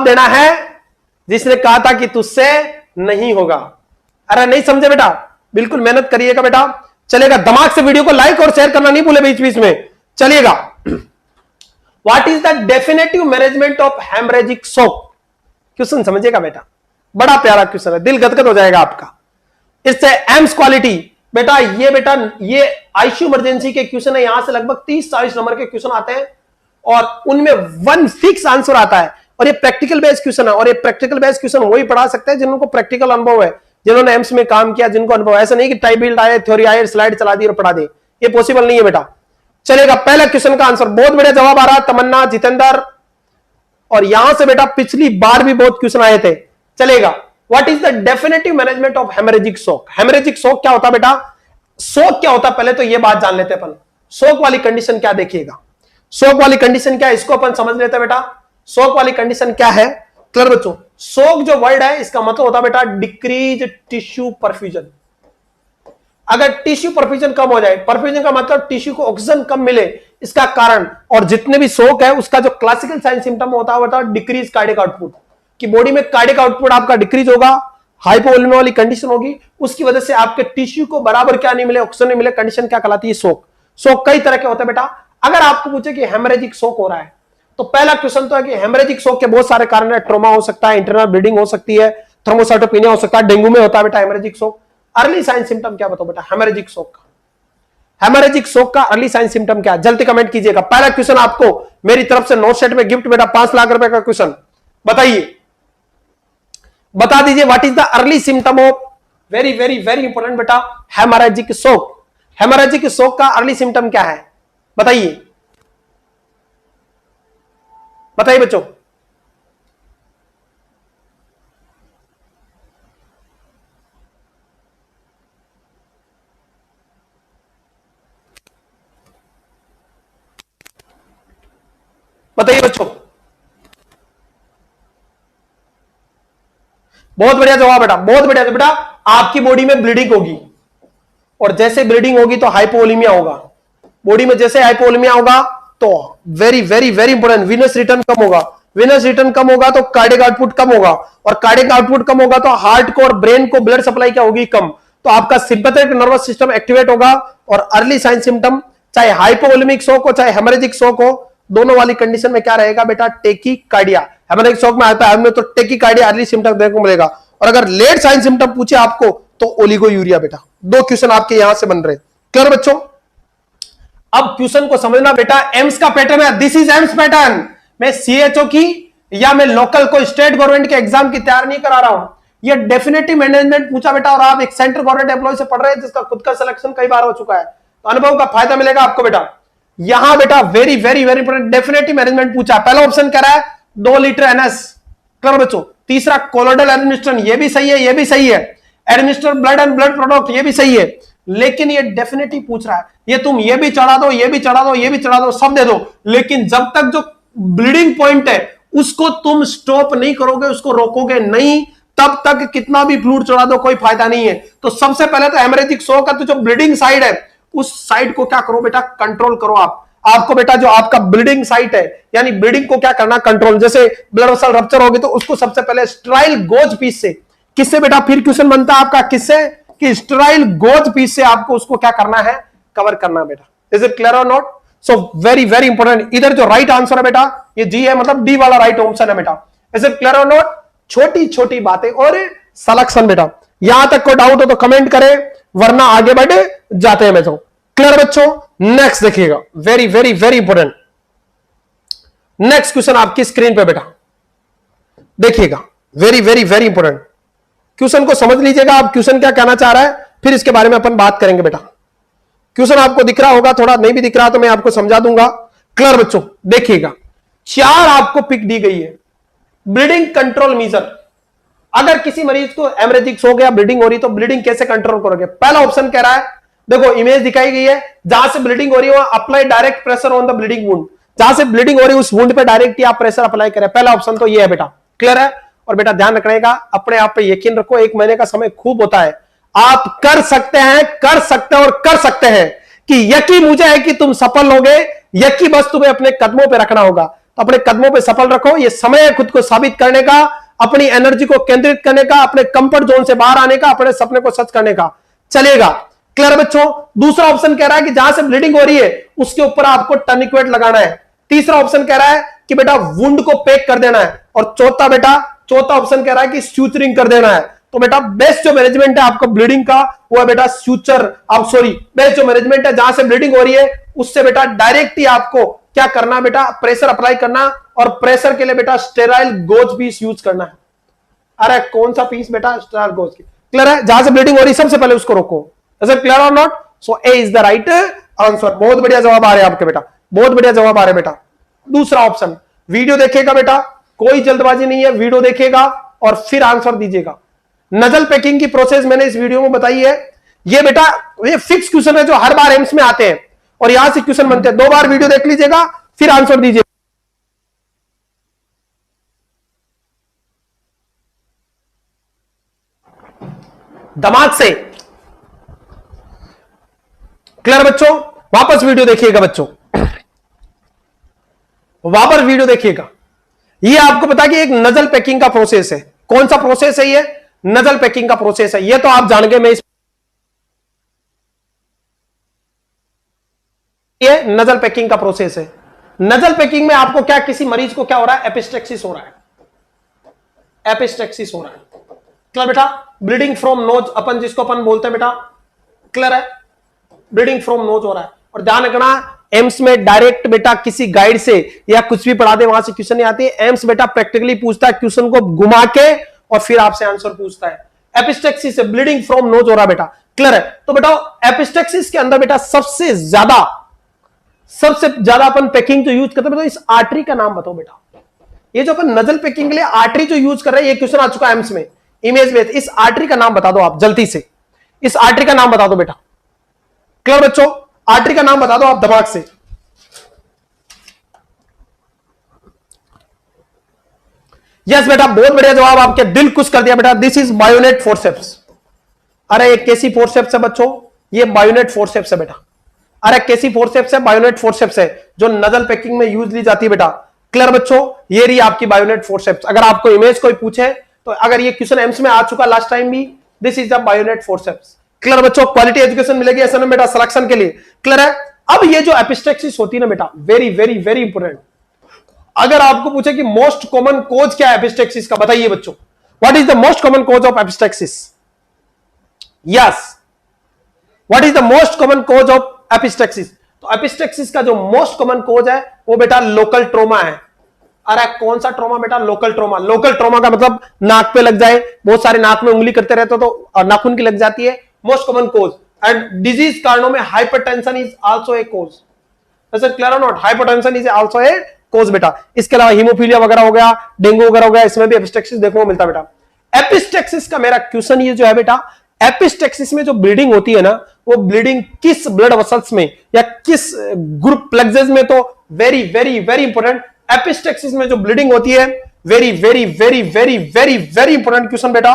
देना है जिसने कहा था कि तुझसे नहीं होगा। अरे नहीं समझे बेटा, बिल्कुल मेहनत करिएगा बेटा, चलेगा। दिमाग से वीडियो को लाइक और शेयर करना नहीं भूले बीच बीच में, चलिएगा। What is the definitive management of haemorrhagic shock? Question समझिएगा बेटा, बड़ा प्यारा क्वेश्चन है, दिल गदगद हो जाएगा आपका। इससे एम्स क्वालिटी बेटा, ये आईसीयू इमरजेंसी के क्वेश्चन है। यहां से लगभग 30-40 नंबर के क्वेश्चन आते हैं और उनमें 1 फिक्स आंसर आता है। और ये प्रैक्टिकल बेस्ड क्वेश्चन है, और ये प्रैक्टिकल बेस्ड क्वेश्चन वही पढ़ा सकते हैं जिनको प्रैक्टिकल अनुभव है, जिन्होंने एम्स में काम किया, जिनको अनुभव। ऐसा नहीं कि टाइप बिल्ड आए, थ्योरी आए, स्लाइड चला दी और पढ़ा दे, ये पॉसिबल नहीं है बेटा। चलेगा, पहला क्वेश्चन का आंसर बहुत बढ़िया जवाब आ रहा है, तमन्ना, जितेंद्र। और यहां से बेटा पिछली बार भी बहुत क्वेश्चन आए थे। चलेगा, what is the definitive management of haemorrhagic shock? Haemorrhagic shock क्या होता है बेटा? शॉक क्या होता है पहले तो ये बात जान लेते हैं अपन। शॉक वाली कंडीशन क्या, देखिएगा। शॉक वाली कंडीशन क्या है इसको अपन समझ लेते हैं बेटा। शॉक वाली कंडीशन क्या है, क्लियर बच्चों? शॉक जो वर्ड है इसका मतलब होता है बेटा डिक्रीज टिश्यू परफ्यूजन। अगर टिश्यू परफ्यूजन कम हो जाए, परफ्यूजन का मतलब टिश्यू को ऑक्सीजन कम मिले, इसका कारण। और जितने भी शॉक है उसका जो क्लासिकल साइन सिम्टम होता है डिक्रीज कार्डियक आउटपुट, कि बॉडी में कार्डियक आउटपुट आपका डिक्रीज होगा, हाइपोवोलेमिया वाली कंडीशन होगी, उसकी वजह से आपके टिश्यू को बराबर क्या नहीं मिले, ऑक्सीजन नहीं मिले, कंडीशन क्या कहलाती है? शॉक। शॉक कई तरह के होते हैं बेटा। अगर आपको पूछे कि हेमरेजिक शॉक हो रहा है तो पहला क्वेश्चन तो है कि हेमरेजिक शॉक के बहुत सारे कारण है। ट्रोमा हो सकता है, इंटरनल ब्लीडिंग हो सकती है, थ्रोम्बोसाइटोपेनिया हो सकता है, डेंगू में होता है बेटा haemorrhagic shock. Early sign symptom क्या बताओ बेटा हेमरेजिक शॉक का? हेमरेजिक शॉक का अर्ली साइन सिम्टम क्या? जल्दी कमेंट कीजिएगा। पहला क्वेश्चन आपको मेरी तरफ से नोट सेट में गिफ्ट बेटा, 5 लाख रुपए का क्वेश्चन। बताइए, बता दीजिए what is the early symptom of, very very very important बेटा, हेमरेजिक शॉक। हेमरेजिक शॉक का अर्ली सिम्टम क्या है बताइए, बताइए बच्चों। बताइए बच्चों। बहुत बढ़िया जवाब बेटा, बहुत बढ़िया। तो बेटा आपकी बॉडी में ब्लीडिंग होगी, और जैसे ब्लीडिंग होगी तो हाइपोवोलेमिया होगा। बॉडी में जैसे हाइपोवोलेमिया होगा तो very very very important, venous return कम होगा। विनस रिटर्न कम होगा तो कार्डियक आउटपुट कम होगा, और कार्डियक आउटपुट कम होगा तो हार्ट को और ब्रेन को ब्लड सप्लाई क्या होगी? कम। तो आपका सिंपैथेटिक नर्वस सिस्टम एक्टिवेट होगा। और अर्ली साइन सिम्टम, चाहे हाइपोवोलेमिक शॉक हो चाहे हेमरेजिक शॉक हो, दोनों वाली कंडीशन में क्या रहेगा बेटा? टेकीकार्डिया। हेमरेजिक शॉक में आता है तो टेकीकार्डिया अर्ली सिम्टम देखने को मिलेगा। और अगर लेट साइन सिम्टम पूछे आपको तो ओलिगोयूरिया बेटा। 2 क्वेश्चन आपके यहां से बन रहे, क्लियर बच्चों? अब क्वेश्चन को समझना बेटा, एम्स का पैटर्न है, दिस इज एम्स पैटर्न। मैं सीएचओ की या मैं लोकल को स्टेट गवर्नमेंट के एग्जाम की तैयारी नहीं करा रहा हूं। ये डेफिनेटिव मैनेजमेंट पूछा बेटा, और आप एक सेंट्रल गवर्नमेंट एम्प्लॉय से पढ़ रहे हैं जिसका खुद का सिलेक्शन कई बार हो चुका है, तो अनुभव का फायदा मिलेगा आपको बेटा। यहां बेटा very very very important, definitive management पूछा। पहला ऑप्शन कह रहा है 2 लीटर एनएस, क्लियर बच्चों? तीसरा कोलोडल एडमिनिस्ट्रेशन, ये भी सही है, ये भी सही है। Administer blood and blood product, ये भी सही है। लेकिन ये डेफिनेटिव पूछ रहा है, ये तुम ये भी चढ़ा दो, ये भी चढ़ा दो, ये भी चढ़ा दो, सब दे दो, लेकिन जब तक जो ब्लीडिंग पॉइंट है उसको तुम स्टॉप नहीं करोगे, उसको रोकोगे नहीं, तब तक कितना भी फ्लूइड चढ़ा दो कोई फायदा नहीं है। तो सबसे पहले तो हेमरेजिक शॉक का तो जो ब्लीडिंग साइड है उस साइड को क्या करो बेटा? कंट्रोल करो। आपको बेटा जो आपका ब्लीडिंग साइट है, यानी ब्लीडिंग को क्या करना? कंट्रोल। जैसे ब्लड वेसल रप्चर होगी तो उसको सबसे पहले स्टेराइल गोज पीस से, किससे बेटा? फिर क्वेश्चन बनता है आपका किससे? कि स्टेराइल गोज पीस से आपको उसको क्या करना है? कवर करना है बेटा। इज इट क्लियर और not? So very very important. इधर जो राइट आंसर है बेटा ये जी है, मतलब डी वाला राइट ऑप्शन है बेटा। इज इट क्लियर और नॉट? छोटी छोटी बातें और सिलेक्शन बेटा। यहां तक कोई डाउट हो तो कमेंट करें, वरना आगे बढ़े जाते हैं मैं। क्लियर बच्चों? नेक्स्ट देखिएगा, very very very important. Next question आपकी स्क्रीन पे बेटा देखिएगा, very very very important. Question को समझ लीजिएगा आप, क्वेश्चन क्या कहना चाह रहा है, फिर इसके बारे में अपन बात करेंगे बेटा। क्वेश्चन आपको दिख रहा होगा, थोड़ा नहीं भी दिख रहा तो मैं आपको समझा दूंगा। क्लियर बच्चों? देखिएगा, 4 आपको पिक दी गई है। ब्लीडिंग कंट्रोल मेजर, अगर किसी मरीज को हेमरेजिक शॉक या ब्लीडिंग हो रही तो ब्लीडिंग कैसे कंट्रोल करोगे? पहला ऑप्शन कह रहा है, देखो इमेज दिखाई गई है, जहां से ब्लीडिंग हो रही है apply direct pressure on the bleeding wound. जहां से ब्लीडिंग हो रही है उस वुंड पे डायरेक्ट ही आप प्रेशर अप्लाई करें। पहला ऑप्शन तो ये है बेटा। क्लियर है? और बेटा ध्यान रखने का, अपने आप पे यकीन रखो, 1 महीने का समय खूब होता है, आप कर सकते हैं, कर सकते हैं और कर सकते हैं। कि यकीन मुझे है कि तुम सफल होगे, यकीन बस तुम्हें अपने कदमों पे रखना होगा। तो अपने कदमों पे सफल रखो। ये समय है खुद को साबित करने का, अपनी एनर्जी को केंद्रित करने का, अपने कंफर्ट जोन से बाहर आने का, अपने सपने को सच करने का। चलेगा? क्लियर बच्चों? दूसरा ऑप्शन कह रहा है कि जहां से ब्लीडिंग हो रही है उसके ऊपर आपको टर्निक्वेट लगाना है। तीसरा ऑप्शन कह रहा है कि बेटा वुंड को पैक कर देना है। और चौथा ऑप्शन कह रहा है कि स्यूचरिंग कर देना है। तो बेटा बेस्ट जो मैनेजमेंट है आपको ब्लीडिंग का वो है बेटा बेस्ट जो मैनेजमेंट है जहां से ब्लीडिंग हो रही है उससे बेटा डायरेक्ट ही आपको क्या करना बेटा, प्रेशर अप्लाई करना, और प्रेशर के लिए बेटा स्टेराइल गोज पीस यूज करना है। अरे कौन सा पीस बेटा? स्टेराइल गोज की। क्लियर है? जहां से ब्लीडिंग हो रही है सबसे पहले उसको रोको। क्लियर और not? So A is the right answer. बहुत बढ़िया जवाब आ रहे हैं आपके बेटा, बहुत बढ़िया जवाब आ रहे हैं बेटा। दूसरा ऑप्शन, वीडियो देखेगा बेटा, कोई जल्दबाजी नहीं है, वीडियो देखेगा और फिर आंसर दीजिएगा। नजल पैकिंग की प्रोसेस मैंने इस वीडियो में बताई है। ये बेटा ये फिक्स क्वेश्चन है जो हर बार एम्स में आते हैं और यहां से क्वेश्चन बनते हैं। 2 बार वीडियो देख लीजिएगा फिर आंसर दीजिए। दिमाग से। क्लियर बच्चों? वापस वीडियो देखिएगा बच्चों, वापस वीडियो देखिएगा। ये आपको पता कि एक नजल पैकिंग का प्रोसेस है। कौन सा प्रोसेस है? ये नजल पैकिंग का प्रोसेस है। ये तो आप जान गए। मैं ये नजल पैकिंग का प्रोसेस है। नजल पैकिंग में आपको क्या, किसी मरीज को क्या हो रहा है? एपिस्टेक्सिस हो रहा है, एपिस्टेक्सिस हो रहा है। क्लियर बेटा? ब्लीडिंग फ्रॉम नोज अपन जिसको अपन बोलते हैं बेटा, क्लियर है? ब्लीडिंग फ्रॉम नोज हो रहा है। और ध्यान रखना एम्स में डायरेक्ट बेटा किसी गाइड से या कुछ भी पढ़ा दे वहां से क्वेश्चन नहीं आती है। एम्स बेटा प्रैक्टिकली पूछता है, क्वेश्चन को घुमा के और फिर आपसे आंसर पूछता है। एपिस्टेक्सिस से ब्लीडिंग फ्रॉम नोज हो रहा है बेटा। क्लियर है? तो बेटा एपिस्टेक्सिस के अंदर बेटा सबसे ज्यादा अपन पैकिंग जो यूज करते हैं, तो इस आर्टरी का नाम बताओ बेटा। ये जो अपन नजल पैकिंग के लिए आर्टरी जो यूज कर रहे हैं, ये क्वेश्चन आ चुका है एम्स में, इमेज में। इस आर्टरी का नाम बता दो आप जल्दी से, इस आर्टरी का नाम बता दो बेटा। क्लियर बच्चों? आर्टरी का नाम बता दो आप दिमाग से। यस बेटा, बहुत बढ़िया जवाब, आपके दिल खुश कर दिया बेटा। This is BioNTech forceps. अरे एक कैसी फोर्सेप्स है बच्चों? ये बायोनेट फोर्सेप्स है बेटा। अरे कैसी फोर्सेप्स है? बायोनेट फोर्सेप्स है जो नजल पैकिंग में यूज ली जाती है बेटा। क्लियर बच्चों? ये रही आपकी बायोनेट फोर्सेप्स। अगर आपको इमेज कोई पूछे तो अगर ये क्वेश्चन एम्स में आ चुका लास्ट टाइम भी, this is the BioNTech forceps. Clear बच्चों? क्वालिटी एजुकेशन मिलेगी ऐसा ना बेटा सिलेक्शन के लिए। क्लियर है? अब ये जो एपिस्टेक्सिस होती है ना बेटा, वेरी वेरी वेरी इंपोर्टेंट। अगर आपको पूछे कि मोस्ट कॉमन कोज क्या है एपिस्टेक्सिस का, बताइए बच्चों, what is the most common cause of epistaxis? Yes, what is the most common cause of epistaxis? तो एपिस्टेक्सिस का जो मोस्ट कॉमन कोज है वो बेटा लोकल ट्रोमा है। अरे कौन सा ट्रोमा बेटा? Local trauma. लोकल ट्रोमा का मतलब नाक पे लग जाए, बहुत सारे नाक में उंगली करते रहते हो तो नाखून की लग जाती है, most common cause. And disease कारणों में hypertension is also a cause. वैसे क्लियर और not? Hypertension is also a cause बेटा। इसके अलावा हीमोफीलिया वगैरह हो गया, डेंगू वगैरह हो गया, इसमें भी एपिस्टेक्सिस देखने को मिलता है बेटा। एपिस्टेक्सिस का मेरा क्वेश्चन ये जो है बेटा, एपिस्टेक्सिस में जो ब्लीडिंग होती है ना, वो ब्लीडिंग किस ब्लड वेसल्स में या किस ग्रुप प्लग्जेस में? तो very very very important, epistaxis में जो ब्लीडिंग होती है, very very very very very very important question बेटा,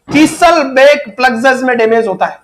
कीसलबेक प्लग्जेस में डैमेज होता है।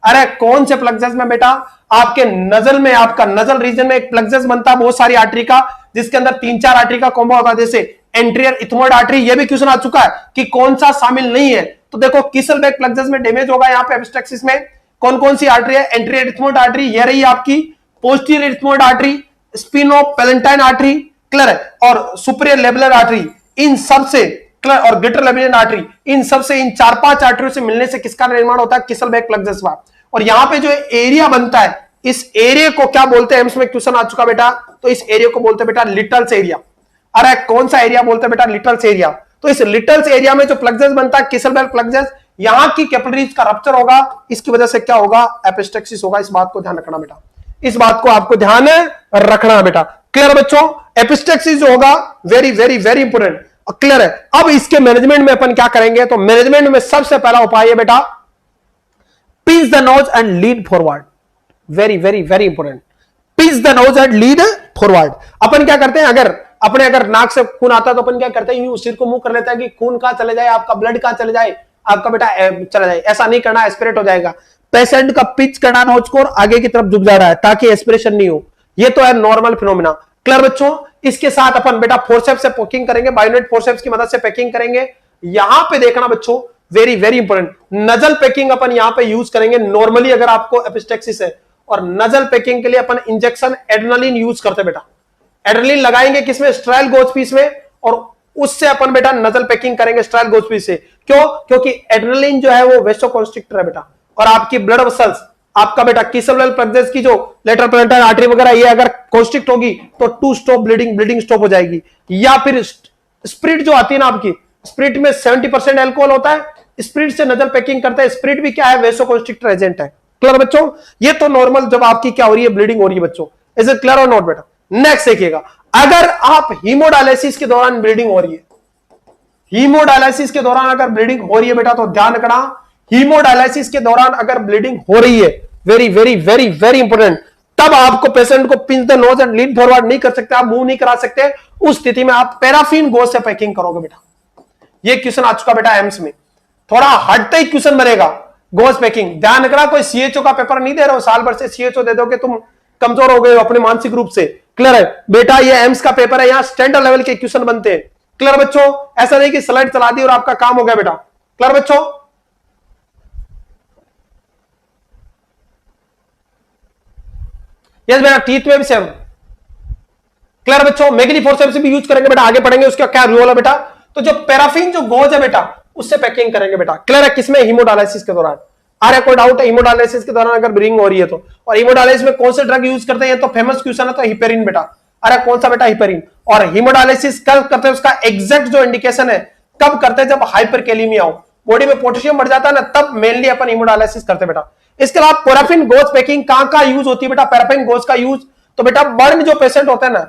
अरे कौन से प्लग्जेस में बेटा? आपके नजल में, आपका नजल रीजन में एक प्लग्जेस बनता है बहुत सारी आर्टरी का, जिसके अंदर 3-4 आर्टरी का कॉम्बो होता है, जैसे एंटीरियर इथमोइड आर्टरी। ये भी क्वेश्चन आ चुका है कि कौन सा शामिल नहीं है। तो देखो कीसलबेक प्लग्जेस में डैमेज होगा यहाँ पे एपिस्टेक्सिस में। कौन कौन सी आर्टरी है? एंटीरियर इथमोइड आर्टरी, ये रही आपकी, posterior ethmoid artery, sphenopalatine artery, clear है, और सुपीरियर लेबुलर आर्टरी। इन सब से क्लियर, और ग्रेटर लेबुलिन आर्टरी, इन सब से, इन 4-5 आर्टरियों से मिलने से किसका निर्माण होता है? कीसलबेक प्लग्जेस का। और यहां पे जो एरिया बनता है, इस एरिया को क्या बोलते हैं? एम्स में क्वेश्चन आ चुका बेटा, तो इस एरिया को बोलते हैं बेटा लिटल्स एरिया। अरे कौन सा एरिया बोलते हैं बेटा? लिटल्स एरिया। तो इस लिटल्स एरिया में जो प्लग्जेस बनता है, कीसलबेक प्लग्जेस, यहां की कैपिलरीज का रप्चर होगा, इसकी वजह से क्या होगा? एपिस्टेक्सिस होगा। इस बात को ध्यान रखना बेटा, इस बात को आपको ध्यान रखना बेटा। क्लियर बच्चों? एपिस्टेक्सिस जो होगा very very very important. Clear है? अब इसके मैनेजमेंट में अपन क्या करेंगे? तो मैनेजमेंट में सबसे पहला उपाय है बेटा, pinch the nose and lean forward. Very very very important. Pinch the nose and lean forward. अपन क्या करते हैं, अगर नाक से खून आता है तो अपन क्या करते हैं, यूं सिर को मुंह कर लेते हैं कि खून कहां चले जाए, आपका ब्लड कहां चले जाए, आपका बेटा चला जाए। ऐसा नहीं करना, एस्पिरेट हो जाएगा। पेशेंट का पिच करना नोज को आगे की तरफ झुक जा रहा है ताकि एस्पिरेशन नहीं हो। ये तो है नॉर्मल फिनोमिना। क्लियर बच्चों? इसके साथ अपन बेटा फोर्सेप्स से पैकिंग करेंगे, बायोनेट फोर्सेप्स की मदद से पैकिंग करेंगे। यहां पे देखना बच्चों, very very important, nasal packing अपन यहां पे यूज करेंगे। नॉर्मली अगर आपको एपिस्टेक्सिस है और नजल पैकिंग के लिए अपन इंजेक्शन एड्रेनालिन यूज करते बेटा। एड्रेनालिन लगाएंगे किसमें, स्ट्राइल गोज पीस में, और उससे अपन बेटा नजल पैकिंग करेंगे स्ट्राइल गोज पीस से। क्यों? क्योंकि एड्रेनालिन जो है वो वेसोकॉन्स्ट्रिक्टर है बेटा, और आपकी ब्लड वेसल्स, आपका बेटा किसलवेल प्लेक्सस की जो लेटरल प्लैनेटरी आर्टरी वगैरह ये अगर कॉन्स्ट्रिक्ट होगी तो टू स्टॉप ब्लीडिंग स्टॉप हो जाएगी। या फिर स्प्रिट जो आती है ना आपकी, स्प्रिट में 70% अल्कोहल होता है, स्प्रिट से नजल पैकिंग करता है। स्प्रिट भी क्या है, वेसोकॉन्स्ट्रिक्टर एजेंट है। क्लियर बच्चों? ये तो नॉर्मल जब आपकी क्या हो रही है, ब्लीडिंग हो रही है बच्चों। इज इट क्लियर और नॉट बेटा? नेक्स्ट देखिएगा, अगर आप हीमोडायलिसिस के दौरान ब्लीडिंग हो रही है, हीमोडायलिसिस के दौरान अगर ब्लीडिंग हो रही है बेटा, तो ध्यान रखना, हीमोडायलिसिस के दौरान अगर ब्लीडिंग हो रही है, very very very very important, तब आपको पेशेंट को pinch the nose and lead forward नहीं कर सकते, आप मूव नहीं करा सकते। उस स्थिति में आप पैराफिन गोज से पैकिंग करोगे बेटा। ये क्वेश्चन आ चुका बेटा एम्स में, थोड़ा हटते ही क्वेश्चन बनेगा, गोज पैकिंग। ध्यान रखना, कोई सीएचओ का पेपर नहीं दे रहा हो, साल भर से सीएचओ दे दोगे तुम कमजोर हो गए हो अपने मानसिक रूप से। क्लियर है बेटा? ये एम्स का पेपर है, यहां स्टैंडर्ड लेवल के क्वेश्चन बनते हैं। क्लियर बच्चों? ऐसा नहीं कि स्लाइड चला दी और आपका काम हो गया बेटा। क्लियर बच्चों? यस बेटा, टीथ में भी सेम। क्लियर बच्चों? मैग्नी फोर्सेप्स भी यूज करेंगे बेटा, आगे पढ़ेंगे उसका क्या रोल है बेटा। तो जो पैराफिन जो गोज है बेटा, उससे पैकिंग करेंगे बेटा। क्लियर है? किसमें? हीमोडायलिसिस के दौरान। अरे कोई डाउट है हीमोडायलिसिस के दौरान अगर ब्लीडिंग हो रही है तो? और हीमोडायलिसिस में कौन से ड्रग यूज करते हैं, तो फेमस क्वेश्चन है, तो हिपेरिन बेटा। अरे कौन सा बेटा? हिपेरिन। और हीमोडायलिसिस कब करते हैं, उसका एग्जैक्ट जो इंडिकेशन है, कब करते हैं, जब हाइपरकैलेमिया हो, बॉडी में पोटेशियम बढ़ जाता है ना, तब मेनली अपन हीमोडायलिसिस करते हैं बेटा। इसके अलावा पैराफिन गोज पैकिंग कहां यूज होती है बेटा? पैराफिन गोज का यूज तो बेटा बर्न जो पेशेंट होते हैं ना,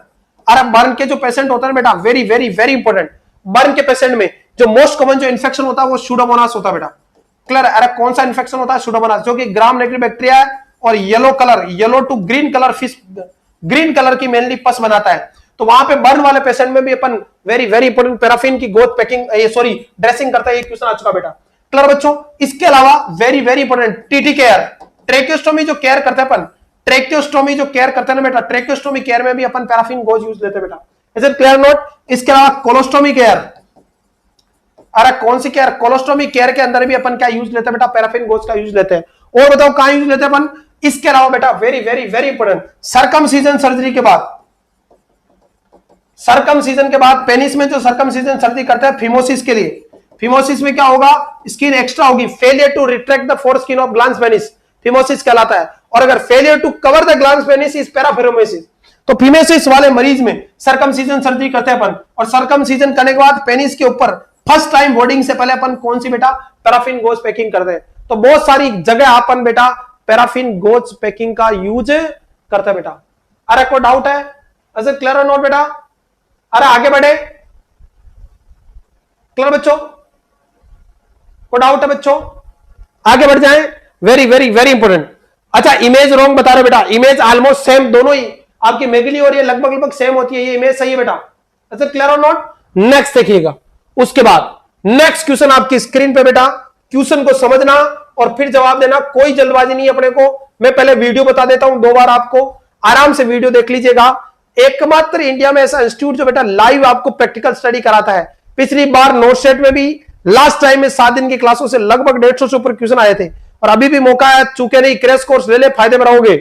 अरे बर्न के जो पेशेंट होते हैं बेटा, very very very important, burn के पेशेंट में जो मोस्ट कॉमन जो इन्फेक्शन होता है वो सूडोमोनास होता है बेटा। क्लियर? अरे कौन सा इन्फेक्शन होता है? सूडोमोनास, जो कि ग्राम नेगेटिव बैक्टीरिया है और yellow colour, yellow to green colour fish, green colour की मेनली पस बनाता है। तो वहां पे बर्न वाले पेशेंट में भी अपन वेरी वेरी इंपॉर्टेंट पैराफिन की गोद पैकिंग, सॉरी ड्रेसिंग करता है। ये क्वेश्चन आ चुका बेटा। क्लियर बच्चों? इसके अलावा very very important TT care, tracheostomy जो केयर करते हैं अपन, ट्रेकियोस्टोमी जो केयर करते हैं ना बेटा, ट्रेकियोस्टोमी केयर में भी अपन पैराफिन गोज यूज लेते हैं बेटा। Is it clear note? इसके अलावा कोलोस्टोमी केयर, अरे कौन सी केयर? कोलोस्टोमी केयर के अंदर भी अपन क्या यूज लेते हैं बेटा? पैराफिन गोज का यूज लेते हैं। और बताओ कहां यूज लेते हैं अपन? इसके अलावा बेटा very very very important, circumcision surgery के बाद, सरकमसीजन के बाद पेनिस में जो सरकमसीजन सर्जरी करते हैं फिमोसिस के लिए, फिमोसिस में क्या होगा? स्किन एक्स्ट्रा होगी, failure to retract the foreskin of glans penis, phimosis कहलाता है। और अगर failure to cover the glans penis is paraphimosis. तो फिमोसिस वाले मरीज में सरकमसीजन सर्जरी करते हैं अपन, और सरकमसीजन करने के बाद पेनिस के ऊपर फर्स्ट टाइम बोर्डिंग से पहले अपन कौन सी बेटा? पैराफिन गोज पैकिंग करते हैं। तो बहुत सारी जगह अपन बेटा पैराफिन गोज पैकिंग का यूज करते हैं बेटा। अरे कोई डाउट है? ऐसे क्लियर और नोट बेटा? अरे आगे बढ़े। क्लियर बच्चों? कोई डाउट है बच्चों? आगे बढ़ जाएं। Very very very important. अच्छा, इमेज रॉन्ग बता रहे बेटा, इमेज ऑलमोस्ट सेम, दोनों ही आपकी मैगली और ये लगभग लगभग सेम होती है, ये इमेज सही है बेटा। ऐसे क्लियर और नोट? नेक्स्ट देखिएगा, उसके बाद नेक्स्ट क्वेश्चन आपकी स्क्रीन पे बेटा, क्वेश्चन को समझना और फिर जवाब देना, कोई जल्दबाजी नहीं अपने को। मैं पहले वीडियो बता देता हूं, 2 बार आपको आराम से वीडियो देख लीजिएगा। एकमात्र इंडिया में ऐसा इंस्टीट्यूट जो बेटा लाइव आपको प्रैक्टिकल स्टडी कराता है। पिछली बार नोट सेट में भी लास्ट टाइम में 7 दिन की क्लासों से लगभग 150 से ऊपर क्वेश्चन आए थे, और अभी भी मौका है, चूके नहीं, क्रैश कोर्स ले ले, फायदे में रहोगे।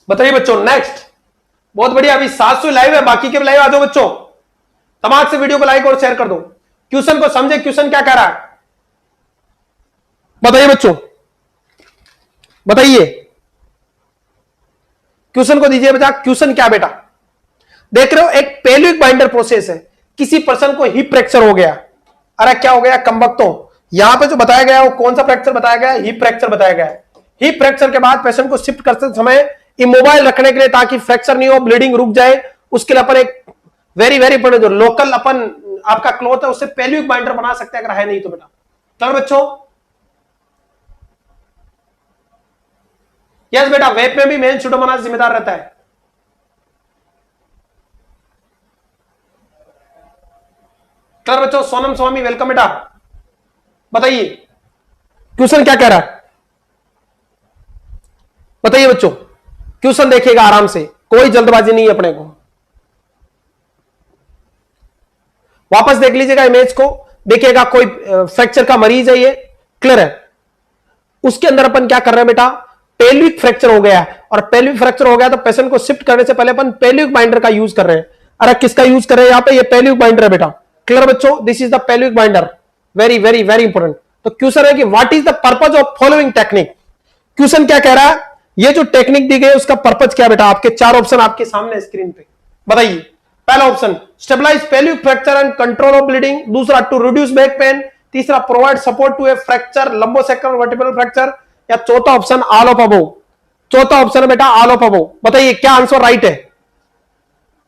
बताइए बच्चों। नेक्स्ट, बहुत बढ़िया, अभी 700 लाइव है, बाकी के भी लाइव आ जाओ बच्चों। तमाम से वीडियो को लाइक और शेयर कर दो। क्वेश्चन को समझे, क्वेश्चन क्या कह रहा है, बताइए बच्चों, बताइए। क्वेश्चन को दीजिए बच्चा, क्वेश्चन क्या बेटा? देख रहे हो, एक पेल्विक बाइंडर प्रोसेस है, किसी पर्सन को हिप फ्रैक्चर हो गया। अरे क्या हो गया? कंबक्तों। यहां पे जो बताया गया है वो कौन सा फ्रैक्चर बताया गया है? हिप फ्रैक्चर बताया गया है। हिप फ्रैक्चर के बाद पेशेंट को शिफ्ट करते समय इमोबाइल रखने के लिए, ताकि फ्रैक्चर नहीं हो, ब्लीडिंग रुक जाए, उसके लिए अपन एक वेरी वेरी इंपॉर्टेंट जो लोकल अपन आपका क्लॉथ है उससे पेल्विक बाइंडर बना सकते हैं, अगर है नहीं तो बेटा। चलो बच्चों, यस बेटा, वेब में भी मेन सूडोमोनास जिम्मेदार रहता है। चलो बच्चों, सोनम स्वामी वेलकम बेटा। बताइए क्वेश्चन क्या कह रहा है बताइए बच्चों। क्वेश्चन देखिएगा आराम से, कोई जल्दबाजी नहीं है अपने को। वापस देख लीजिएगा इमेज को, देखिएगा कोई फ्रैक्चर का मरीज है, ये क्लियर है। उसके अंदर अपन क्या कर रहे हैं बेटा, पेल्विक फ्रैक्चर हो गया है, और पेल्विक फ्रैक्चर हो गया तो पेशेंट को शिफ्ट करने से पहले अपन पेल्विक बाइंडर का यूज कर रहे हैं। अरे किसका यूज कर रहे हैं यहां पे, ये पेल्विक बाइंडर है बेटा। क्लियर बच्चों, this is the pelvic binder, very very very important. तो क्वेश्चन है कि what is the purpose of following technique. Question क्या कह रहा है, ये जो टेक्निक दी गई उसका पर्पज क्या बेटा। आपके 4 ऑप्शन आपके सामने स्क्रीन पे, बताइए। पहला option stabilise pelvic fracture and control of bleeding, दूसरा टू रिड्यूस बैक पेन, तीसरा provide support to a fracture lumbosacral vertebral fracture, या चौथा ऑप्शन ऑल ऑफ अबव। चौथा ऑप्शन है बेटा ऑल ऑफ अबव। बताइए क्या आंसर राइट है,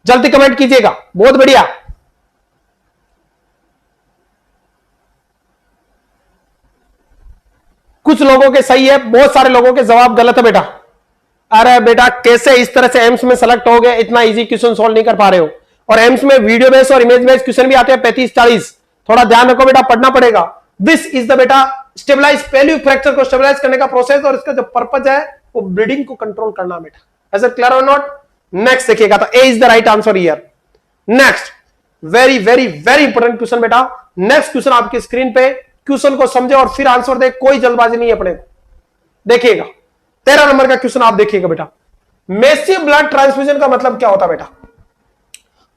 जल्दी कमेंट कीजिएगा। बहुत बढ़िया, कुछ लोगों के सही है, बहुत सारे लोगों के जवाब गलत है बेटा। अरे बेटा कैसे इस तरह से एम्स में सेलेक्ट हो गए, इतना इजी क्वेश्चन सॉल्व नहीं कर पा रहे हो। और एम्स में वीडियो बेस्ड और इमेज बेस्ड क्वेश्चन भी आते हैं 35-40, थोड़ा ध्यान रखो बेटा, पढ़ना पड़ेगा। दिस इज द बेटा स्टेबलाइज पेल्विक फ्रैक्चर को स्टेबलाइज करने का प्रोसेस, और इसका जो पर्पज है वो ब्लीडिंग को कंट्रोल करना बेटा। इज इट क्लियर और नॉट। नेक्स्ट देखिएगा, तो A is the right answer here. Next very very very important question बेटा। नेक्स्ट क्वेश्चन आपकी स्क्रीन पे, क्वेश्चन को समझे और फिर आंसर दे, कोई जल्दबाजी नहीं है अपने को। देखिएगा 13 नंबर का क्वेश्चन आप देखिएगा बेटा। मेसिव ब्लड ट्रांसफ्यूजन का मतलब क्या होता है बेटा,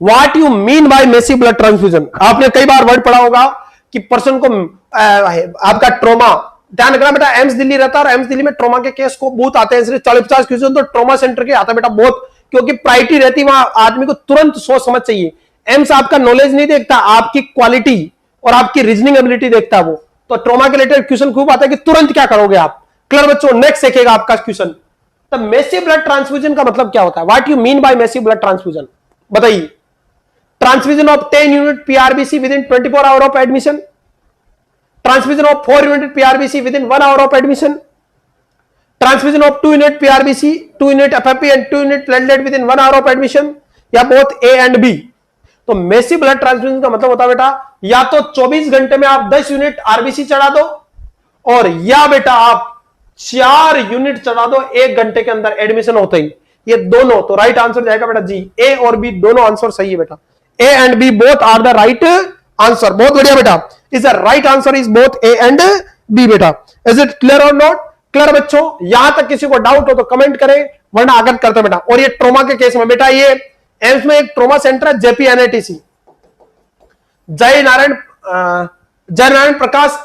what you mean by massive blood transfusion. आपने कई बार वर्ड पढ़ा होगा कि पर्सन को आपका ट्रोमा, ध्यान रखना बेटा, एम्स दिल्ली रहता है और एम्स दिल्ली में ट्रोमा के केस को बहुत आते हैं, इसलिए 40-50 क्वेश्चन तो ट्रोमा सेंटर के आता है बेटा बहुत, क्योंकि प्रायोरिटी रहती है वहां, आदमी को तुरंत सोच समझ चाहिए। एम्स आपका नॉलेज नहीं देखता, आपकी क्वालिटी और आपकी रीजनिंग एबिलिटी देखता है वो। तो ट्रोमा के रिलेटेड क्वेश्चन खूब आता है कि तुरंत क्या करोगे आप। क्लियर बच्चों, नेक्स्ट देखिएगा आपका क्वेश्चन। तो मेसिव ब्लड ट्रांसफ्यूजन का मतलब क्या होता है, what you mean by massive blood transfusion. बताइए। Transfusion of 10 unit PRBC within 24 hour of admission, transfusion of 4 unit PRBC within 1 hour of admission, transfusion of 2 unit PRBC, 2 unit FFP and 2 unit platelet within 1 hour of admission, या both A and B. तो massive blood transfusion का मतलब होता है बेटा, या तो 24 घंटे में आप 10 यूनिट आरबीसी चढ़ा दो, और या बेटा आप 4 यूनिट चढ़ा दो 1 घंटे के अंदर एडमिशन होते ही। ये दोनों, तो राइट आंसर जाएगा बेटा जी, ए और बी दोनों आंसर सही है बेटा। A and B both are the right answer. बहुत बढ़िया बेटा, is the right answer is both A and B बेटा। इज इट क्लियर और नॉट क्लियर बच्चों। यहां तक किसी को डाउट हो तो कमेंट करें, वरना आगे करते बेटा। और ये ट्रोमा के केस में बेटा, ये एम्स में एक ट्रोमा सेंटर है जेपी एनएटीसी, जय नारायण प्रकाश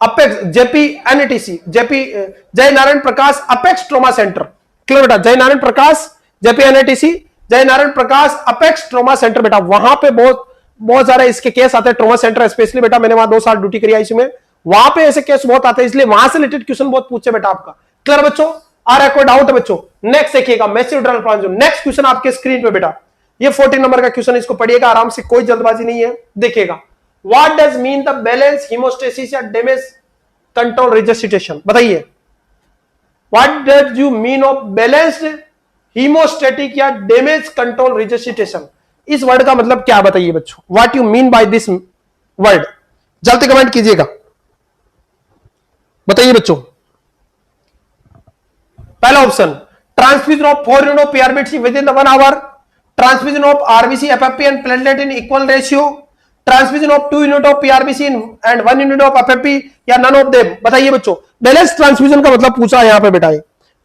अपेक्स, जेपी एनएटीसी, जय नारायण प्रकाश अपेक्स ट्रोमा सेंटर। क्लियर बेटा, जय नारायण प्रकाश, जेपी एनएटीसी, जय नारायण प्रकाश अपेक्स ट्रोमा सेंटर बेटा। वहां पे बहुत सारे इसके केस आते हैं ट्रोमा सेंटर, स्पेशली बेटा मैंने वहां 2 साल ड्यूटी करी आई में, वहां पे ऐसे केस बहुत आते हैं, इसलिए वहां से रिलेटेड क्वेश्चन बहुत पूछे बेटा आपका। क्लियर बच्चों, आ रहा है कोई डाउट है बच्चों। नेक्स्ट देखिएगा मेसिव ड्रल ट्रांसफ्यूजन। नेक्स्ट क्वेश्चन आपके स्क्रीन पे बेटा, ये 14 नंबर का क्वेश्चन, इसको पढ़िएगा आराम से, कोई जल्दबाजी नहीं है। देखिएगा, what does mean the balance hemostasis या डैमेज कंट्रोल रिजस्टिटेशन। बताइए, what does you mean of balanced hemostatic या डैमेज कंट्रोल रिजस्टिटेशन। इस वर्ड का मतलब क्या बताइए बच्चों, what you mean by this word, जल्दी कमेंट कीजिएगा, बताइए बच्चों। पहला option transfusion of 4 unit of PRBC within 1 hour, transfusion of RBC FFP and platelet in equal ratio, transfusion of 2 unit of PRBC and 1 unit of FFP, या none of them. बताइए बच्चों, balance transfusion का मतलब पूछा है यहां पे बेटा,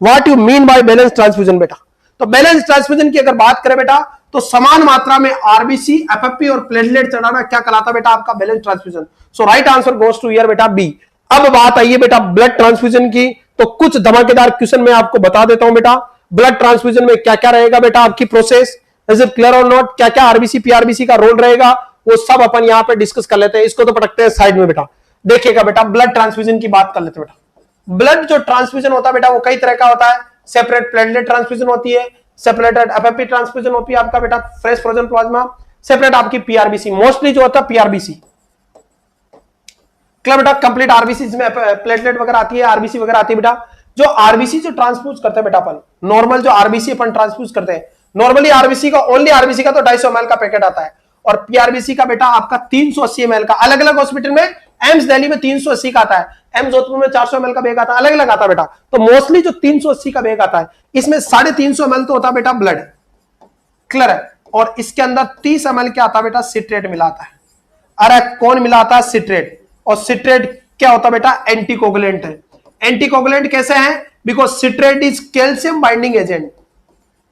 what you mean by balance transfusion बेटा। तो बैलेंस ट्रांसफ्यूजन की अगर बात करें बेटा, तो समान मात्रा में आरबीसी एफएफपी और प्लेटलेट चढ़ाना क्या कहलाता बेटा आपका balance transfusion. So right answer goes to here बेटा बी। अब बात आई है बेटा ब्लड ट्रांसफ्यूजन की, तो कुछ धमाकेदार क्वेश्चन मैं आपको बता देता हूं बेटा। ब्लड ट्रांसफ्यूजन में क्या क्या रहेगा बेटा आपकी प्रोसेस, इज इट क्लियर और नॉट, क्या क्या आरबीसी पीआरबीसी का रोल रहेगा, वो सब अपन यहां पे डिस्कस कर लेते हैं। इसको तो पटकते हैं साइड में बेटा। देखिएगा बेटा, ब्लड ट्रांसफ्यूजन की बात कर लेते हैं बेटा। ब्लड जो ट्रांसफ्यूजन होता है बेटा, वो कई तरह का होता है। सेपरेट प्लेटलेट ट्रांसफ्यूजन होती है, सेपरेटेड एफएफपी ट्रांसफ्यूजन होती है आपका बेटा, फ्रेश फ्रोजन प्लाज्मा, सेपरेट आपकी पीआरबीसी, मोस्टली जो होता है पीआरबीसी। क्लियर बेटा, कंप्लीट आरबीसी में प्लेटलेट वगैरह आती है, आरबीसी वगैरह आती है बेटा। जो आरबीसी जो ट्रांसफ्यूज करते हैं बेटा अपन, नॉर्मल जो आरबीसी अपन ट्रांसफ्यूज करते हैं, नॉर्मली आरबीसी का, ओनली आरबीसी का तो 250 ml का पैकेट आता है, और पीआरबीसी का बेटा आपका 380 ml का। अलग अलग हॉस्पिटल में, एम्स दिल्ली में 380 का आता है, एम्स जोधपुर में 400 ml का बैग आता है, अलग अलग आता है बेटा। तो मोस्टली जो 380 का बैग आता है इसमें 350 ml तो होता है बेटा ब्लड, क्लियर है। और इसके अंदर 30 ml क्या आता है बेटा, सिट्रेट मिलाता है। अरे कौन मिलाता है, सिट्रेट। और सिट्रेट क्या होता है बेटा, एंटीकोगुलेंट है। एंटीकोगुलेंट कैसे है, because citrate is calcium binding agent.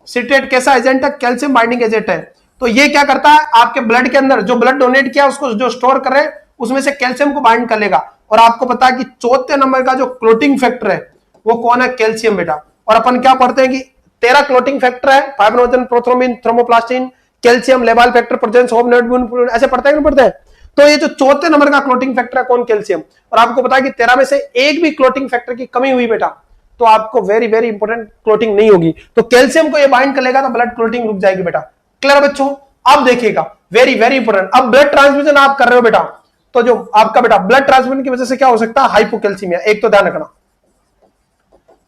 Citrate कैसा एजेंट है, कैल्शियम बाइंडिंग एजेंट है। तो ये क्या करता है, आपके ब्लड के अंदर जो ब्लड डोनेट किया उसको जो स्टोर कर रहे हैं उसमें से कैल्शियम को बाइंड कर लेगा। और आपको पता है कि चौथे नंबर का जो क्लोटिंग फैक्टर है वो कौन है, कैल्शियम बेटा। और अपन क्या पढ़ते हैं कि 13 क्लोटिंग फैक्टर है, fibrinogen, prothrombin, thromboplastin, calcium, labile factor, presence of नेटबून, ऐसे पढ़ते हैं नहीं पढ़ते हैं। तो ये जो चौथे नंबर का क्लोटिंग फैक्टर है कौन, कैल्शियम। और आपको पता है कि 13 में से एक भी क्लोटिंग फैक्टर की कमी हुई बेटा तो आपको वेरी वेरी इंपॉर्टेंट क्लोटिंग नहीं होगी। तो कैल्शियम को ये बाइंड कर लेगा तो ब्लड क्लोटिंग रुक जाएगी बेटा, क्लियर बच्चों। अब देखिएगा वेरी वेरी इंपॉर्टेंट, अब ब्लड ट्रांसफ्यूजन आप कर रहे हो बेटा, तो जो आपका बेटा ब्लड ट्रांसफ्यूजन की वजह से क्या हो सकता है, हाइपोकैल्सीमिया। एक तो ध्यान रखना,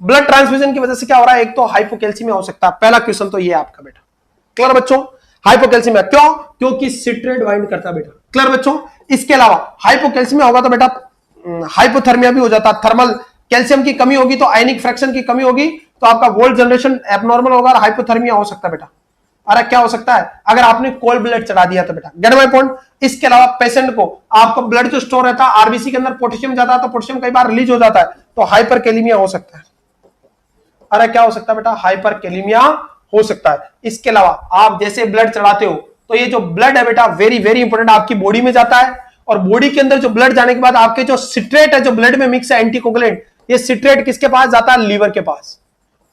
ब्लड ट्रांसफ्यूजन की वजह से क्या हो रहा है, एक तो हाइपोकैल्सीमिया हो सकता है। पहला क्वेश्चन तो ये आपका बेटा, क्लियर बच्चों। हाइपोकैल्सीमिया क्यों, क्योंकि सिट्रेट बाइंड करता है बेटा, क्लियर बच्चों। इसके अलावा हाइपोकैल्सीमिया होगा तो बेटा हाइपोथर्मिया भी हो जाता है। थर्मल कैल्शियम की कमी होगी तो आयनिक फ्रैक्शन की कमी होगी तो आपका वोल्ट जनरेशन एबनॉर्मल होगा और हाइपोथर्मिया हो सकता है बेटा। अरे क्या हो सकता है, अगर आपने कोल्ड ब्लड चढ़ा दिया तो बेटा, गेट माय पॉइंट। इसके अलावा पेशेंट को आपका ब्लड जो स्टोर रहता है आरबीसी के अंदर पोटेशियम जाता है तो पोटेशियम कई बार रिलीज हो जाता है तो हाइपरकैलेमिया हो सकता है। अरे क्या हो सकता है बेटा, हाइपरकैलेमिया हो सकता है। इसके अलावा आप जैसे ब्लड चढ़ाते हो तो ये जो ब्लड है बेटा वेरी वेरी इंपॉर्टेंट आपकी बॉडी में जाता है और बॉडी के अंदर जो ब्लड जाने के बाद आपके जो सिट्रेट है जो ब्लड में मिक्स है एंटीकोगुलेंट, ये सिट्रेट किसके पास जाता है, लीवर के पास।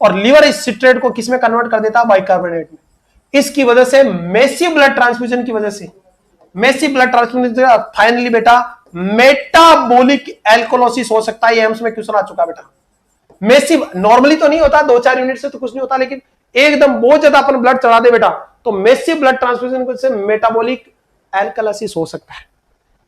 और लीवर इस सिट्रेट को किसमें कन्वर्ट कर देता है, बाइकार्बोनेट में। इसकी वजह से मेसिव ब्लड ट्रांसफ्यूजन की वजह से, मेसिव ब्लड ट्रांसफ्यूजन फाइनली बेटा मेटाबॉलिक एल्कोलोसिस हो सकता है। ये एम्स में क्वेश्चन आ चुका बेटा। मेसिव नॉर्मली तो नहीं होता, 2-4 यूनिट से तो कुछ नहीं होता, लेकिन एकदम बहुत ज्यादा अपन ब्लड चढ़ा दे बेटा तो मेसिव ब्लड ट्रांसफ्यूजन से मेटाबॉलिक एल्कोलोसिस हो सकता है।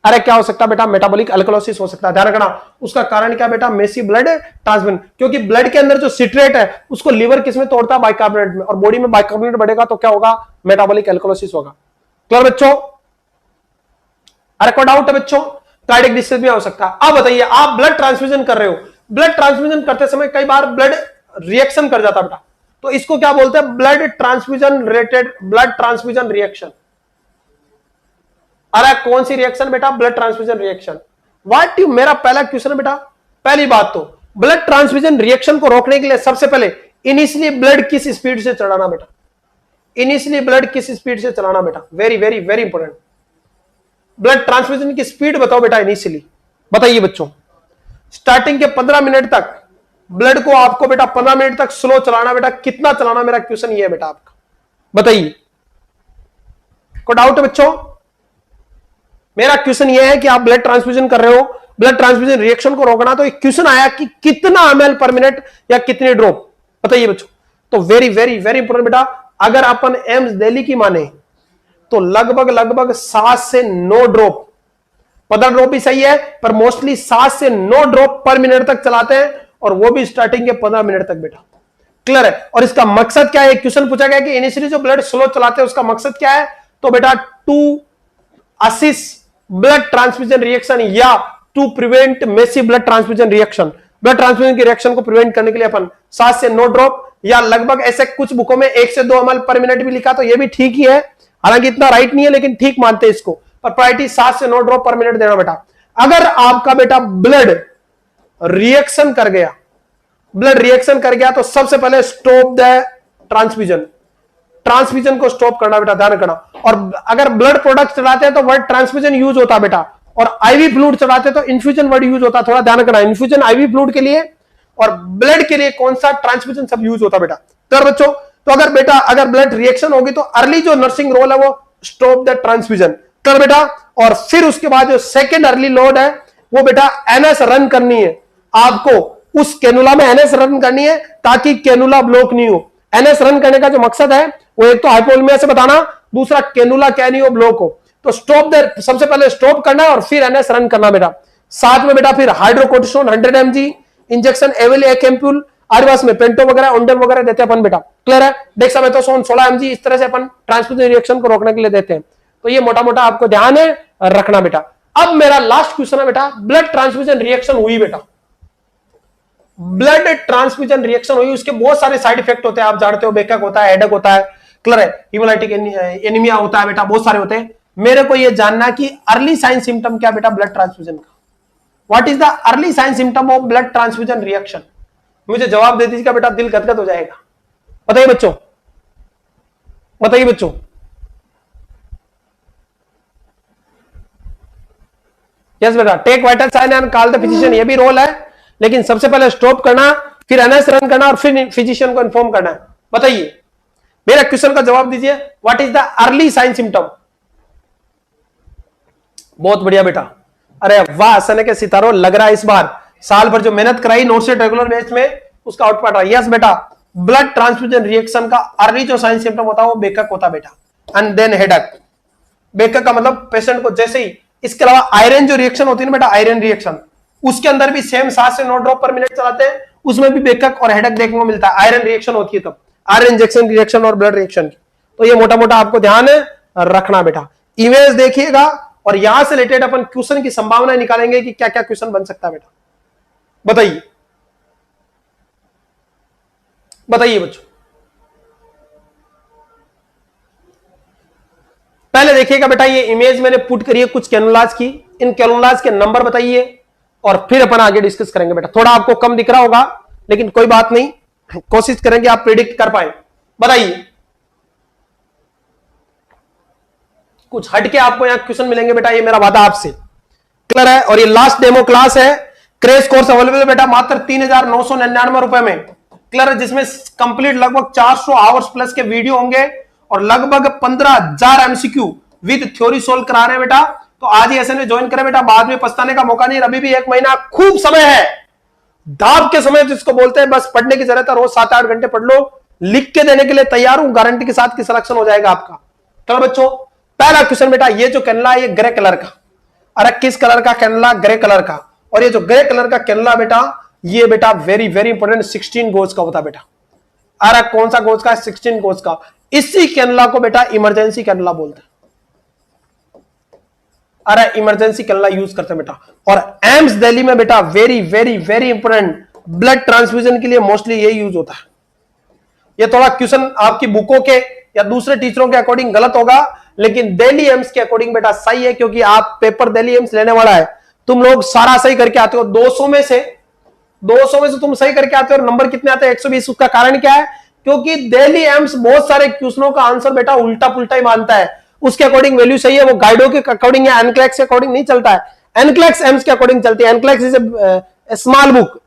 अरे क्या हो सकता है बेटा, मेटाबॉलिक अल्कलोसिस हो सकता है। ध्यान रखना, उसका कारण क्या बेटा, मेसिव ब्लड ट्रांसफ्यूजन, क्योंकि ब्लड के अंदर जो सिट्रेट है उसको लीवर किसमें तोड़ता है, बाइकार्बोनेट में। और बॉडी में बाइकार्बोनेट बढ़ेगा तो क्या होगा, मेटाबॉलिक अल्कलोसिस होगा। क्लियर बच्चों। अरे कोई डाउट है बच्चों, कार्डियक डिस्ट्रेस भी हो सकता है। अब बताइए, आप ब्लड ट्रांसफ्यूजन कर रहे हो, ब्लड ट्रांसफ्यूजन करते समय कई बार ब्लड रिएक्शन कर जाता बेटा, तो इसको क्या बोलते हैं, blood transfusion related blood transfusion reaction. अरे कौन सी रिएक्शन बेटा, blood transfusion reaction. What you, मेरा पहला क्वेश्चन बेटा, पहली बात तो ब्लड ट्रांसफ्यूजन रिएक्शन को रोकने के लिए सबसे पहले इनिशियली ब्लड किस स्पीड से चलाना बेटा, इनिशियली ब्लड किस स्पीड से चलाना बेटा, very very very important. Blood transfusion की स्पीड बताओ बेटा इनिशियली, बताइए बच्चों। स्टार्टिंग के 15 मिनट तक ब्लड को आपको बेटा 15 मिनट तक स्लो चलाना बेटा, कितना चलाना, मेरा क्वेश्चन ये है बेटा आपका, बताइए। कोई डाउट है बच्चों, मेरा क्वेश्चन ये है कि आप ब्लड ट्रांसफ्यूजन कर रहे हो, ब्लड ट्रांसफ्यूजन रिएक्शन को रोकना, तो एक क्वेश्चन आया कि कितना ml पर मिनट या कितने ड्रॉप, बताइए बच्चों। तो वेरी वेरी वेरी इंपॉर्टेंट बेटा, अगर अपन एम्स दिल्ली की माने तो लगभग लगभग 7 से 9 ड्रॉप, 15 ड्रॉप भी सही है पर मोस्टली 7 से 9 ड्रॉप पर मिनट तक चलाते हैं और वो भी स्टार्टिंग के 15 मिनट तक बेटा, क्लियर है। और इसका मकसद क्या है, क्वेश्चन पूछा गया कि इनिशियली जो ब्लड स्लो चलाते हैं उसका मकसद क्या है, तो बेटा to assist blood transfusion reaction या to prevent massive blood transfusion reaction. Blood transfusion की रिएक्शन को प्रिवेंट करने के लिए अपन 7 से 9 ड्रॉप या लगभग, ऐसे कुछ बुकों में 1 से 2 ml पर मिनट भी लिखा तो ये भी ठीक ही है, हालांकि इतना राइट नहीं है लेकिन ठीक मानते हैं इसको, पर प्रायोरिटी 7 से 9 ड्रॉप पर मिनट देना बेटा। अगर आपका बेटा ब्लड रिएक्शन कर गया, ब्लड रिएक्शन कर गया तो सबसे पहले स्टॉप द ट्रांसफ्यूजन, ट्रांसफ्यूजन को स्टॉप करना बेटा, ध्यान रखना। और अगर ब्लड प्रोडक्ट चलाते हैं तो वर्ड ट्रांसफ्यूजन यूज होता है बेटा, और आईवी फ्लूइड चलाते हैं तो इन्फ्यूजन वर्ड यूज होता है, थोड़ा ध्यान रखना। इन्फ्यूजन आईवी फ्लूइड के लिए और ब्लड के लिए कौन सा, ट्रांसफ्यूजन सब यूज होता है बेटा। तो बच्चों, तो अगर बेटा अगर ब्लड रिएक्शन होगी तो अर्ली जो नर्सिंग रोल है वो स्टॉप द ट्रांसफ्यूजन कर बेटा। और फिर उसके बाद जो सेकेंड अर्ली लोड है वो बेटा एनएस रन करनी है, आपको उस कैनुला में एनएस रन करनी है ताकि कैनुला ब्लॉक नहीं हो। एनएस रन करने का जो मकसद है वो एक तो हाइपोवोलेमिया से बताना, दूसरा कैनुला क्या नहीं हो, ब्लॉक हो। तो स्टॉप द, सबसे पहले स्टॉप करना है और फिर एनएस रन करना बेटा। साथ में बेटा फिर हाइड्रोकोर्टिसोन 100 mg इंजेक्शन, एविल एक एम्पूल, आरवास में पेंटो वगैरह ओंडम वगैरह देते हैं अपन बेटा, क्लियर है। डेक्सामेथासोन 16 mg, इस तरह से अपन ट्रांसफ्यूजन रिएक्शन को रोकने के लिए देते हैं। तो ये मोटा मोटा आपको ध्यान है रखना बेटा। अब मेरा लास्ट क्वेश्चन है बेटा, ब्लड ट्रांसफ्यूजन रिएक्शन हुई बेटा, ब्लड ट्रांसफ्यूजन रिएक्शन हुई, उसके बहुत सारे साइड इफेक्ट होते हैं, आप जानते हो, बेकअप होता है, हेडेक होता है, क्लियर है, हिमोलाइटिक एनीमिया होता है बेटा, बहुत सारे होते हैं। मेरे को यह जानना है कि अर्ली साइन सिम्टम क्या बेटा ब्लड ट्रांसफ्यूजन का, what is the early sign symptom of blood transfusion reaction? मुझे जवाब दे दीजिएगा बेटा, दिल गदगद हो जाएगा। बताइए बच्चों, बताइए बच्चों। यस बेटा, take vital sign and call the physician, ये भी रोल है, लेकिन सबसे पहले स्टॉप करना, फिर एनएस रन करना और फिर फिजिशियन को इन्फॉर्म करना है। बताइए, मेरा क्वेश्चन का जवाब दीजिए, what is the early sign symptom? बहुत बढ़िया बेटा, अरे वाह, सने के सितारों, लग रहा है इस बार साल भर जो मेहनत कराई नोट से रेगुलर बेस में उसका आउटपुट रहा। यस बेटा, ब्लड ट्रांसफ्यूजन रिएक्शन का अर्ली जो साइन सिम्टम होता है वो बेकअप होता है बेटा, एंड देन हेडेक। बेकअप का मतलब पेशेंट को जैसे ही, इसके अलावा आयरन जो रिएक्शन होती है ना बेटा, आयरन रिएक्शन, उसके अंदर भी सेम 7 से 9 ड्रॉप पर मिनट चलाते हैं, उसमें भी बेकअप और हेडेक देखने को मिलता है, आयरन रिएक्शन होती है तब, आयरन इंजेक्शन रिएक्शन और ब्लड रिएक्शन की। तो ये मोटा मोटा आपको ध्यान रखना बेटा। इमेज देखिएगा और यहां से रिलेटेड अपन क्वेश्चन की संभावना निकालेंगे कि क्या क्या क्वेश्चन बन सकता है बेटा। बताइए, बताइए बच्चों। पहले देखिएगा बेटा, ये इमेज मैंने पुट करी है कुछ कैनुलाज की, इन कैनुलाज के नंबर बताइए और फिर अपन आगे डिस्कस करेंगे बेटा। थोड़ा आपको कम दिख रहा होगा लेकिन कोई बात नहीं, कोशिश करेंगे आप प्रिडिक्ट कर पाए। बताइए, कुछ हटके आपको यहां क्वेश्चन मिलेंगे बेटा, ये मेरा वादा आपसे, क्लियर है। और ये लास्ट डेमो क्लास है, क्रैश कोर्स अवेलेबल बेटा मात्र 3,999 रुपए में, क्लियर है, जिसमें कंप्लीट लगभग 400 आवर्स प्लस के वीडियो होंगे और लगभग 15,000 एमसीक्यू विद थ्योरी सोल्व करा रहे हैं बेटा। तो आज ही ऐसे में ज्वाइन करें बेटा, बाद में पछताने का मौका नहीं, अभी भी 1 महीना खूब समय है, दाब के समय जिसको बोलते हैं, बस पढ़ने की जरूरत है, रोज 7-8 घंटे पढ़ लो, लिख के देने के लिए तैयार हूं, गारंटी के साथ कि सिलेक्शन हो जाएगा आपका। चलो बच्चों, पहला क्वेश्चन बेटा, ये जो कैनला है ये ग्रे कलर का, अरे किस कलर का कैनला? ग्रे कलर का। और ये जो ग्रे कलर का कैनला बेटा, ये बेटा वेरी वेरी इंपॉर्टेंट 16 गोज का होता बेटा। अरे कौन सा गोज का? 16 गोज का। इसी कैनला को बेटा इमरजेंसी कैनला बोलते हैं, अरे इमरजेंसी कैनला यूज करते हैं बेटा। और एम्स दिल्ली में बेटा very very very important blood transfusion के लिए मोस्टली ये यूज होता है। ये थोड़ा क्वेश्चन आपकी बुकों के या दूसरे टीचरों के अकॉर्डिंग गलत होगा, लेकिन दिल्ली एम्स के अकॉर्डिंग बेटा सही है, क्योंकि आप पेपर दिल्ली एम्स लेने वाला है, तुम लोग सारा सही करके आते हो, 200 में से तुम सही करके आते हो और नंबर कितने आते हैं? 120। उसका कारण क्या है? क्योंकि दिल्ली एम्स बहुत सारे क्वेश्चनों का आंसर बेटा उल्टा पुल्टा ही मानता है, उसके अकॉर्डिंग वैल्यू सही है, वो गाइडो के अकॉर्डिंग या एनक्लेक्स के अकॉर्डिंग नहीं चलता है, एनक्लेक्स एम्स के अकॉर्डिंग चलती है। NCLEX is a small book,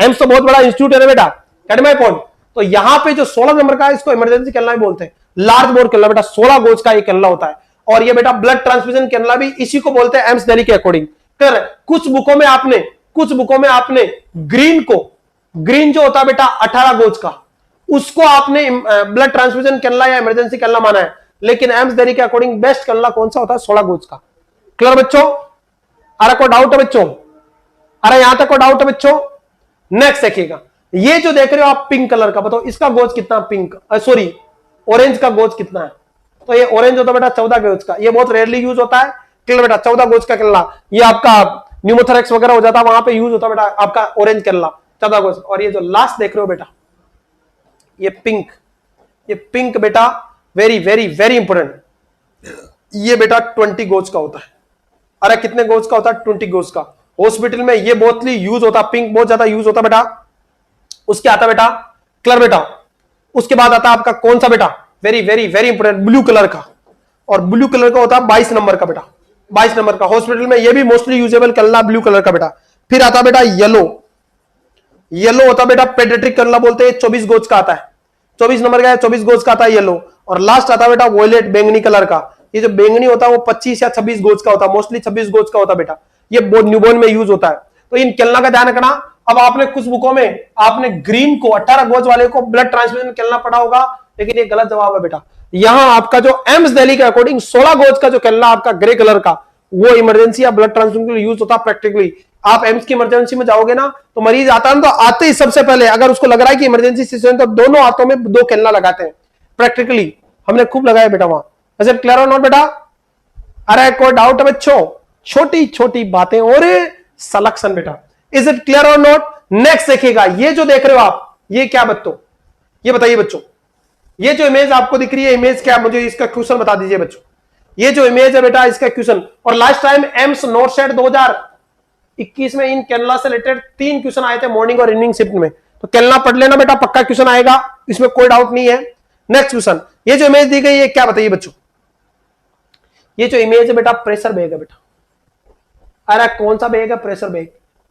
AIIMS तो बहुत बड़ा इंस्टीट्यूट है ना बेटा, गेट माय पॉइंट। तो यहां पे जो 16 नंबर का है इसको इमरजेंसी कैनला बोलते हैं, लार्ज बोर कैनला बेटा 16 गोज का एक कैनला होता है। और ये बेटा ब्लड ट्रांसफ्यूजन कैनला भी इसी को बोलते हैं एम्स दिल्ली के अकॉर्डिंग। कुछ बुकों में आपने ग्रीन जो होता है बेटा 18 गोज का, उसको आपने ब्लड ट्रांसफ्यूजन कैनला या इमरजेंसी कैनला माना है, लेकिन एम्स दिल्ली के अकॉर्डिंग बेस्ट कैनला कौन सा होता है? 16 गोज का। क्लियर बच्चों? अरे कोई डाउट है बच्चों? अरे यहां तक कोई डाउट है बच्चों? नेक्स्ट देखिएगा, ये जो देख रहे हो आप पिंक कलर का, बताओ इसका गोज कितना? पिंक सॉरी ऑरेंज का गोज कितना है? तो ये ऑरेंज होता है बेटा 14 गोज का, ये बहुत रेयरली यूज होता है। क्लियर बेटा, 14 गोज का कैनला, ये आपका न्यूमोथोरेक्स वगैरह हो जाता है, वहां पे यूज होता है बेटा आपका ऑरेंज कैनला 14 गोज। और ये जो लास्ट देख रहे हो बेटा, ये पिंक बेटा वेरी वेरी वेरी इंपॉर्टेंट, ये बेटा 20 गोज का होता है। अरे कितने गोज का होता है? 20 गोज का। हॉस्पिटल में ये बहुत यूज होता है, पिंक बहुत ज्यादा यूज होता है बेटा। उसके आता बेटा, क्लियर बेटा, उसके बाद आता आपका कौन सा बेटा? Very very very important blue colour का, और ब्लू कलर का होता है 22 नंबर का बेटा, 22 नंबर का। हॉस्पिटल में ये भी मोस्टली यूजेबल कैनला ब्लू कलर का बेटा। फिर आता बेटा येलो होता बेटा पेडियाट्रिक कैनला बोलते हैं, 24 गोज का आता है, 24 नंबर का है, 24 गोज का आता है येलो। और लास्ट आता बेटा वॉयलेट बैंगनी कलर का, ये जो बैंगनी होता है वो 25 या 26 गोज का होता है, मोस्टली 26 गोज का होता है बेटा, ये न्यूबॉर्न में यूज होता है। तो इन कैनला का ध्यान रखना। अब आपने कुछ बुकों में आपने ग्रीन को 18 गोज वाले को ब्लड ट्रांसफ्यूजन कैनला पढ़ा होगा, लेकिन ये गलत जवाब है बेटा। यहां आपका जो एम्स दिल्ली के अकॉर्डिंग 16 गोज का जो कैनला आपका ग्रे कलर का, वो इमरजेंसी या ब्लड ट्रांसफ्यूजन के लिए यूज होता है प्रैक्टिकली। आप एम्स की इमरजेंसी में जाओगे ना, तो मरीज आता है तो आते ही सबसे पहले अगर उसको लग रहा है कि इमरजेंसी सिचुएशन, तो दोनों हाथों में 2 कैनला लगाते हैं प्रैक्टिकली, हमने खूब लगाया बेटा वहां। क्लियर हो नॉट बेटा? अरे कोई डाउट है बच्चों? छोटी छोटी बातें और सलेक्शन बेटा। इज इट क्लियर और नॉट? नेक्स्ट देखिएगा, ये जो देख रहे हो आप, ये क्या बच्चों, ये बताइए बच्चों, ये जो इमेज आपको दिख रही है, इमेज क्या, मुझे इसका क्वेश्चन बता दीजिए बच्चों। ये जो इमेज है बेटा, इसका क्वेश्चन, और last time AIIMS not set 2021 में इन केरला से रिलेटेड 3 क्वेश्चन आए थे मॉर्निंग और इवनिंग शिफ्ट में, तो केरला पढ़ लेना बेटा, पक्का क्वेश्चन आएगा, इसमें कोई डाउट नहीं है। नेक्स्ट क्वेश्चन, ये जो इमेज दी गई है क्या, बताइए बच्चों। ये जो इमेज है बेटा, प्रेशर बैग है बेटा। अरे कौन सा बैग है? Pressure bag.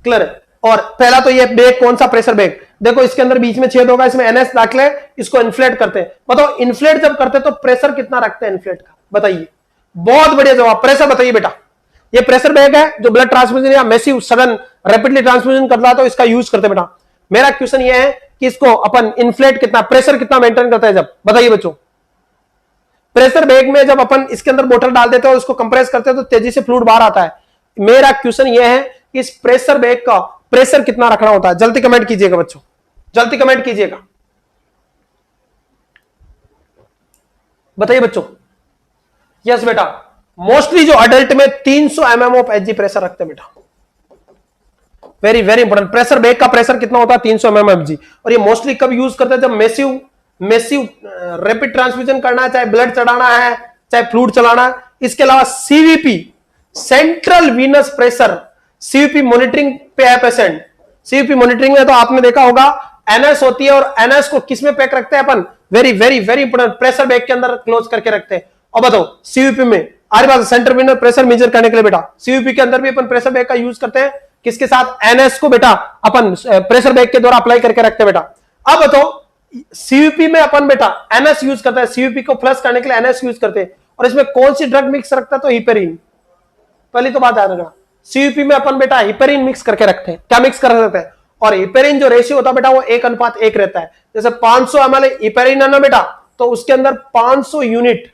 क्लियर है? और पहला तो ये बैग कौन सा? Pressure bag. देखो इसके अंदर बीच में छेद होगा, इसमें एनएस दाखिले, इसको इन्फ्लेट करते हैं। बताओ इन्फ्लेट जब करते हैं तो प्रेशर कितना रखते हैं इन्फ्लेट का, बताइए। बहुत बढ़िया जवाब, प्रेशर बताइए बेटा। ये प्रेशर बैग है जो ब्लड ट्रांसफ्यूजन या मैसिव सडन रैपिडली ट्रांसफ्यूजन करता है, तो इसका यूज करते हैं बेटा। मेरा क्वेश्चन ये है कि इसको अपन इन्फ्लेट कितना, प्रेशर कितना मेंटेन करते हैं जब, बताइए बच्चों। प्रेशर बैग में जब अपन इसके अंदर बोतल डाल देते हैं और उसको कंप्रेस करते हैं तो तेजी से फ्लूइड बाहर आता है। मेरा क्वेश्चन ये है कि इस प्रेशर बैग का प्रेशर कितना रखना होता है? जल्दी कमेंट कीजिएगा बच्चों, जल्दी कमेंट कीजिएगा, बताइए बच्चों। यस बेटा, मोस्टली जो अडल्ट में 300 mm ऑफ एचजी प्रेशर रखते हैं बेटा। Very very important, pressure bag का प्रेशर कितना होता है? 300 mm एफजी। और ये मोस्टली कब यूज करते हैं? जब मैसिव रैपिड ट्रांसफ्यूजन करना है, चाहे ब्लड चढ़ाना है, चाहे फ्लूइड चलाना है। इसके अलावा CVP, central Venus pressure, CVP monitoring पे है पेशेंट। सीवीपी मॉनिटरिंग में तो आपने देखा होगा एनएस होती है, और एनएस को किस में पैक रखते हैं अपन? Very very very important, pressure bag के अंदर क्लोज करके रखते हैं। और बताओ सीवीपी में आरे बात, सेंट्रल वीनस प्रेशर मेजर करने के लिए बेटा सीवीपी के अंदर भी अपन प्रेशर बैग का यूज करते हैं। किसके साथ? एनएस को बेटा अपन प्रेशर बैग के द्वारा अप्लाई करके रखते हैं बेटा। अब बताओ सीवीपी में अपन बेटा एनएस यूज करते हैं, सीवीपी को फ्लश करने के लिए एनएस यूज करते हैं। और इसमें कौन सी ड्रग मिक्स रखता है? तो हिपेरिन। पहली तो बात याद रखना, सीवीपी में अपन बेटा हिपेरिन मिक्स करके रखते हैं। क्या मिक्स कर सकते हैं? और हिपेरिन जो रेशियो होता है बेटा वो 1:1 रहता है। जैसे 500 ml हिपेरिन है ना बेटा, तो उसके अंदर 500 यूनिट,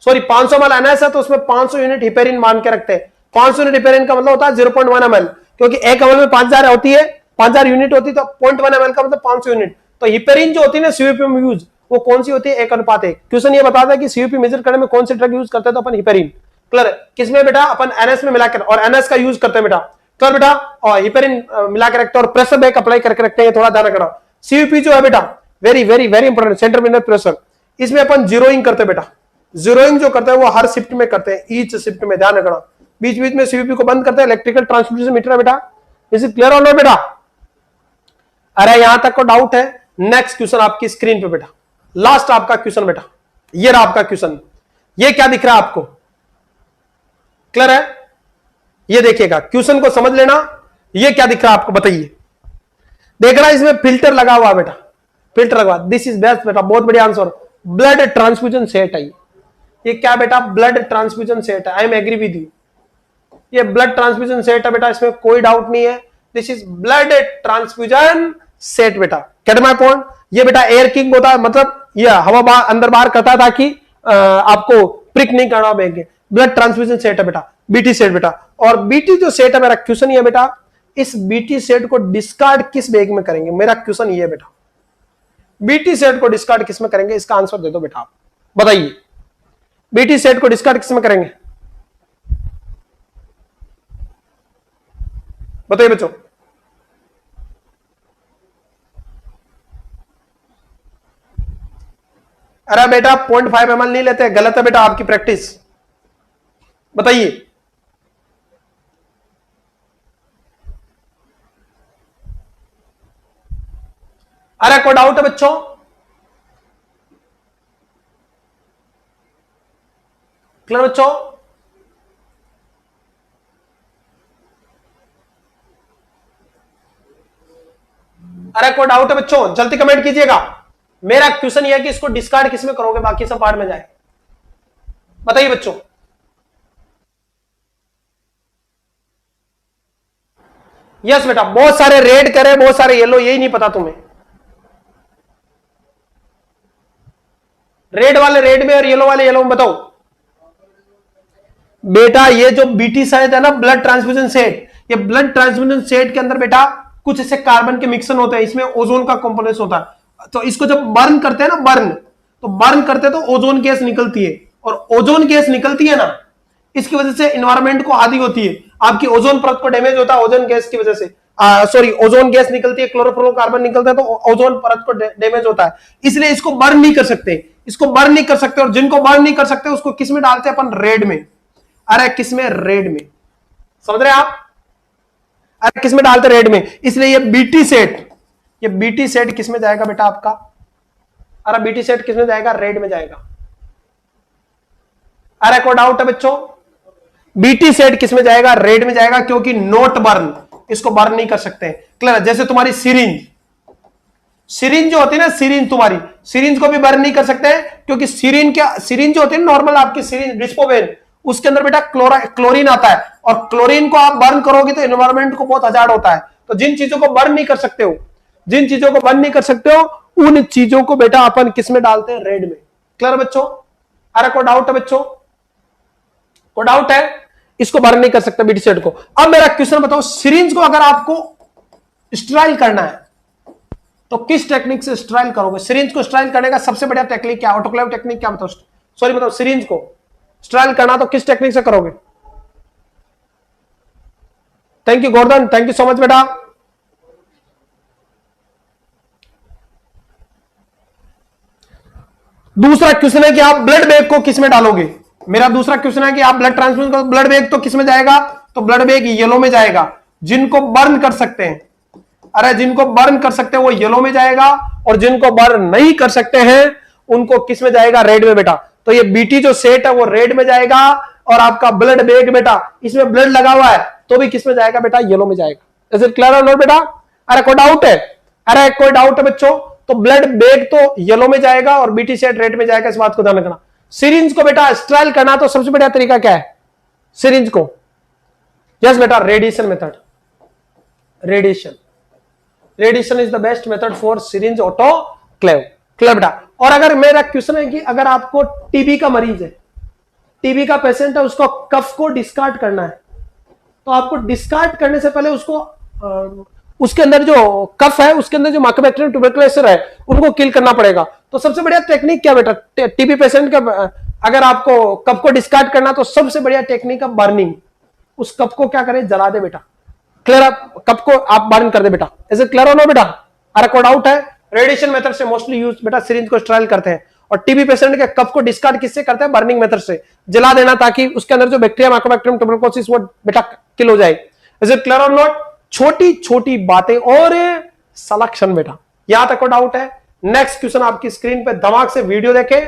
सॉरी 500 ml एनएस है तो उसमें 500 यूनिट हिपेरिन मान के रखते हैं। 500 यूनिट हिपेरिन का मतलब होता है 0.1 ml, क्योंकि 1 ml में 5000 होती है, 5000 यूनिट होती है, तो 0.1 ml का मतलब 500 यूनिट। तो हिपेरिन जो होती है ना सीवीपी में यूज, वो कौन सी होती है? 1:1। क्वेश्चन ये बताता है कि सीवीपी मेजर करने में कौन सी ड्रग यूज करते हैं? तो अपन हिपेरिन। क्लियर? किसमें बेटा? अपन एनएस में मिलाकर, और एनएस का यूज करते हैं बेटा। क्लियर बेटा? और हिपेरिन मिलाकर रखते हैं और प्रेशर बैग अप्लाई करके रखते हैं, थोड़ा ध्यान रखना। सीवीपी जो है बेटा very very very important, central Venus pressure, इसमें अपन जीरोइंग करते हैं बेटा। जीरोइंग जो करते हैं वो हर शिफ्ट में करते हैं, ईच शिफ्ट में, ध्यान रखना। बीच बीच में सीवीपी को बंद करते हैं, इलेक्ट्रिकल ट्रांसड्यूसर मीटर है बेटा। इज इट क्लियर और नॉट बेटा? अरे यहां तक को डाउट है? नेक्स्ट क्वेश्चन आपकी स्क्रीन पे बेटा, लास्ट आपका क्वेश्चन बेटा, ये रहा आपका क्वेश्चन। ये क्या दिख रहा है आपको? क्लियर है? ये देखिएगा, क्वेश्चन को समझ लेना। ये क्या दिख रहा है आपको, बताइए। देख रहा है इसमें फिल्टर लगा हुआ बेटा, फिल्टर लगा। दिस इज बेस्ट बेटा, बहुत बढ़िया आंसर। ब्लड ट्रांसफ्यूजन सेट है ये क्या बेटा? ब्लड ट्रांसफ्यूजन सेट है। I am agree with you, ये ब्लड ट्रांसफ्यूजन सेट है बेटा, इसमें कोई डाउट नहीं है। This is blood transfusion set बेटा। Get my point? ये बेटा एयर किंग होता है, मतलब ये हवा बाहर अंदर बाहर करता है ताकि आपको प्रिक नहीं करना बैग। ब्लड ट्रांसफ्यूजन सेट है बेटा, बीटी सेट बेटा। और बीटी जो सेट है, मेरा क्वेश्चन ये बेटा, इस बीटी सेट को डिस्कार्ड किस बैग में करेंगे? मेरा क्वेश्चन ये बेटा, बीटी सेट को डिस्कार्ड किस में करेंगे? इसका आंसर दे दो बेटा आप, बताइए। बीटी सेट को डिस्कार्ड किस में करेंगे? बताइए बच्चों। अरे बेटा 0.5 ml नहीं लेते, गलत है बेटा आपकी प्रैक्टिस, बताइए। अरे कोई डाउट है बच्चों? क्लियर बच्चों? अरे कोई डाउट है बच्चों? जल्दी कमेंट कीजिएगा। मेरा क्वेश्चन यह है कि इसको डिस्कार्ड किस में करोगे, बाकी सब पार्ट में जाए, बताइए बच्चों। यस बेटा, बहुत सारे रेड करे, बहुत सारे येलो, यही नहीं पता तुम्हें। रेड वाले रेड में और येलो वाले येलो में बताओ बेटा। ये जो बीटी सेट है ना, ब्लड ट्रांसफ्यूजन सेट, ये ब्लड ट्रांसफ्यूजन सेट के अंदर बेटा कुछ ऐसे कार्बन के मिक्सन होते हैं, इसमें ओजोन का कंपोनेंट होता है। तो इसको जब बर्न करते हैं ना, बर्न करते तो ओजोन गैस निकलती है, और ओजोन गैस निकलती है ना, इसकी वजह से इन्वायरमेंट को आदि होती है, आपकी ओजोन परत को डैमेज होता है ओजोन गैस की वजह से, सॉरी ओजोन गैस निकलती है, क्लोरोफ्लोरोकार्बन निकलता है, तो ओजोन परत को डैमेज होता है, इसलिए इसको बर्न नहीं कर सकते, इसको बर्न नहीं कर सकते। और जिनको बर्न नहीं कर सकते उसको किस में डालते हैं अपन? रेड में। अरे किस में? रेड में। समझ रहे हैं आप? अरे किस में डालते? रेड में। इसलिए ये बीटी सेट, ये बीटी सेट किस में जाएगा बेटा आपका? अरे बीटी सेट किस में जाएगा? रेड में जाएगा। अरे कोई डाउट है बच्चों? बीटी सेट किस में जाएगा? रेड में जाएगा, क्योंकि नोट बर्न, इसको बर्न नहीं कर सकते। क्लियर? जैसे तुम्हारी सिरिंज, सिरिंज जो होती है ना, सिरिंज तुम्हारी, सिरिंज को भी बर्न नहीं कर सकते क्योंकि सिरिंज जो होती है नॉर्मल आपकी सिरिंज डिस्पोवेन, उसके अंदर बेटा क्लोरीन आता है, और क्लोरीन को आप बर्न करोगे तो एनवायरमेंट को बहुत हजार्ड होता है। तो जिन चीजों को बर्न नहीं कर सकते हो, जिन चीजों को बर्न नहीं कर सकते हो, उन चीजों को बेटा अपन किस में डालते हैं? रेड में। क्लियर बच्चों? अरे कोई डाउट है बच्चों? कोई डाउट है? इसको बर्न नहीं कर सकते बीटी सेट को। अब मेरा क्वेश्चन बताओ, सिरिंज को अगर आपको स्टराइल करना है तो किस टेक्निक से स्टराइल करोगे? सिरिंज को स्टराइल करने का सबसे बढ़िया टेक्निक क्या? ऑटोक्लेव टेक्निक क्या? बताओ, सॉरी बताओ, सिरिंज को स्टराइल करना तो किस टेक्निक से करोगे? Thank you Gordhan, thank you so much बेटा। दूसरा क्वेश्चन है कि आप ब्लड बैग को किस में डालोगे? मेरा दूसरा क्वेश्चन है कि आप ब्लड ट्रांसफ्यूजन करो, ब्लड बैग तो किस में जाएगा? तो ब्लड बैग येलो में जाएगा। जिनको बर्न कर सकते हैं, अरे जिनको बर्न कर सकते हैं वो येलो में जाएगा, और जिनको बर्न नहीं कर सकते हैं उनको किस में जाएगा? रेड में बेटा। तो ये बीटी जो सेट है वो रेड में जाएगा, और आपका ब्लड बैग बेटा, इसमें ब्लड लगा हुआ है तो भी किस में जाएगा बेटा? येलो में जाएगा। इज इट क्लियर और नॉट बेटा? अरे कोई डाउट है? अरे कोई डाउट है बच्चों? तो ब्लड बैग तो येलो में जाएगा और बीटी सेट रेड में जाएगा, इस बात को ध्यान रखना। सिरिंज को बेटा स्ट्राइल करना तो सबसे बढ़िया तरीका क्या है? सिरिंज को, यस बेटा, radiation method. Radiation, radiation is the best method for syringe autoclave. Clear बेटा? और अगर मेरा क्वेश्चन है कि अगर आपको टीबी का मरीज है, टीबी का पेशेंट है, उसको कफ को डिस्कार्ड करना है, तो आपको डिस्कार्ड करने से पहले उसको उसके अंदर जो कफ है, उसके अंदर जो माइकोबैक्टीरियम ट्यूबरकुलोसिस है, उनको किल करना पड़ेगा। तो सबसे बढ़िया टेक्निक क्या बेटा? टीबी पेशेंट का अगर आपको कफ को डिस्कार्ड करना तो सबसे बढ़िया टेक्निक है बर्निंग। उस कफ को क्या करें? जला दे बेटा। क्लियर? आप कप को आप बर्न कर दे बेटा। इज इट क्लियर हो बेटा? अरे कोई डाउट है? रेडिएशन मेथड से मोस्टली यूज बेटा सिरिंज को स्ट्राइल करते हैं, और टीबी पेशेंट के कप को डिस्कार्ड किससे करते हैं? बर्निंग मेथड से, जला देना, ताकि उसके अंदर जो बैक्टीरिया माइकोबैक्टीरियम ट्यूबरकुलोसिस वो बेटा किल हो जाए। इज इट क्लियर और नॉट? छोटी छोटी बातें और सलेक्शन बेटा, यहां तक को डाउट है? नेक्स्ट क्वेश्चन आपकी स्क्रीन पे, दिमाग से वीडियो देखे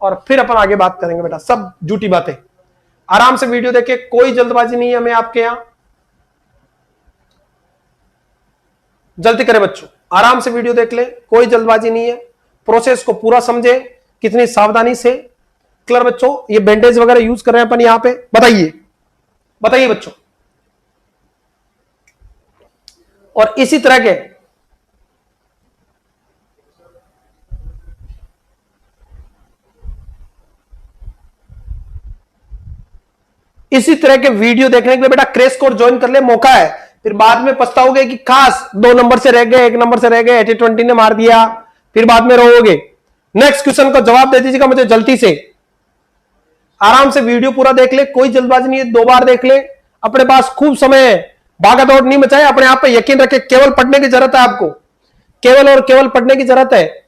और फिर अपन आगे बात करेंगे बेटा। सब झूठी बातें, आराम से वीडियो देखे, कोई जल्दबाजी नहीं है हमें आपके यहां। जल्दी करें बच्चों, आराम से वीडियो देख ले, कोई जल्दबाजी नहीं है, प्रोसेस को पूरा समझे कितनी सावधानी से। क्लियर बच्चों? ये बैंडेज वगैरह यूज कर रहे हैं अपन यहां पे, बताइए बताइए बच्चों। और इसी तरह के वीडियो देखने के लिए बेटा क्रैश कोर्स ज्वाइन कर ले, मौका है। फिर बाद में पछताओगे कि खास 2 नंबर से रह गए, 1 नंबर से रह गए, 80-20 ने मार दिया, फिर बाद में रोओगे। नेक्स्ट क्वेश्चन को जवाब दे दीजिएगा मुझे जल्दी से। आराम से वीडियो पूरा देख ले, कोई जल्दबाजी नहीं है, 2 बार देख ले, अपने पास खूब समय है, भागा दौड़ नहीं मचाए, अपने आप पे यकीन रखे, केवल पढ़ने की जरूरत है आपको, केवल और केवल पढ़ने की जरूरत है।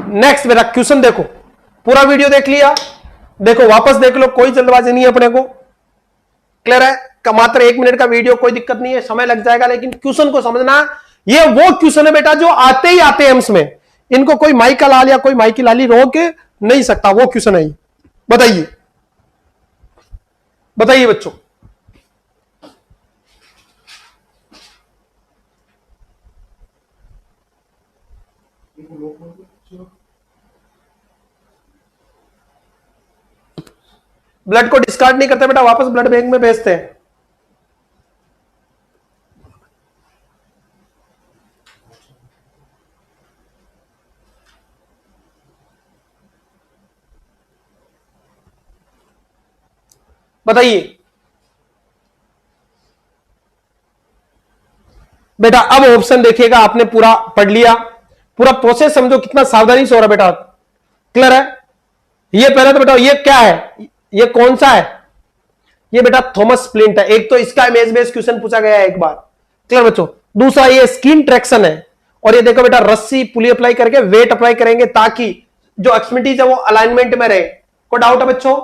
नेक्स्ट मेरा क्वेश्चन देखो, पूरा वीडियो देख लिया, देखो वापस देख लो, कोई जल्दबाजी नहीं है अपने को। क्लियर है? मात्र 1 मिनट का वीडियो, कोई दिक्कत नहीं है, समय लग जाएगा, लेकिन क्वेश्चन को समझना। ये वो क्वेश्चन है बेटा जो आते ही आते हैं एम्स में, इनको कोई माई का लाल या कोई माई की लाली रोक नहीं सकता, वो क्वेश्चन है। बताइए बताइए बच्चों। ब्लड को डिस्कार्ड नहीं करते बेटा, वापस ब्लड बैंक में भेजते हैं। बताइए बेटा। अब ऑप्शन देखिएगा, आपने पूरा पढ़ लिया, पूरा प्रोसेस समझो, कितना सावधानी से हो रहा बेटा। क्लियर है? ये पहले तो बेटा ये क्या है, ये कौन सा है? ये बेटा थॉमस स्प्लिंट है। एक तो इसका इमेज बेस्ड क्वेश्चन पूछा गया है एक बार। क्लियर बच्चों? दूसरा ये स्किन ट्रैक्शन है, और ये देखो बेटा रस्सी पुली अप्लाई करके वेट अप्लाई करेंगे ताकि जो एक्सट्रीमिटीज है वो अलाइनमेंट में रहे। कोई डाउट है बच्चों?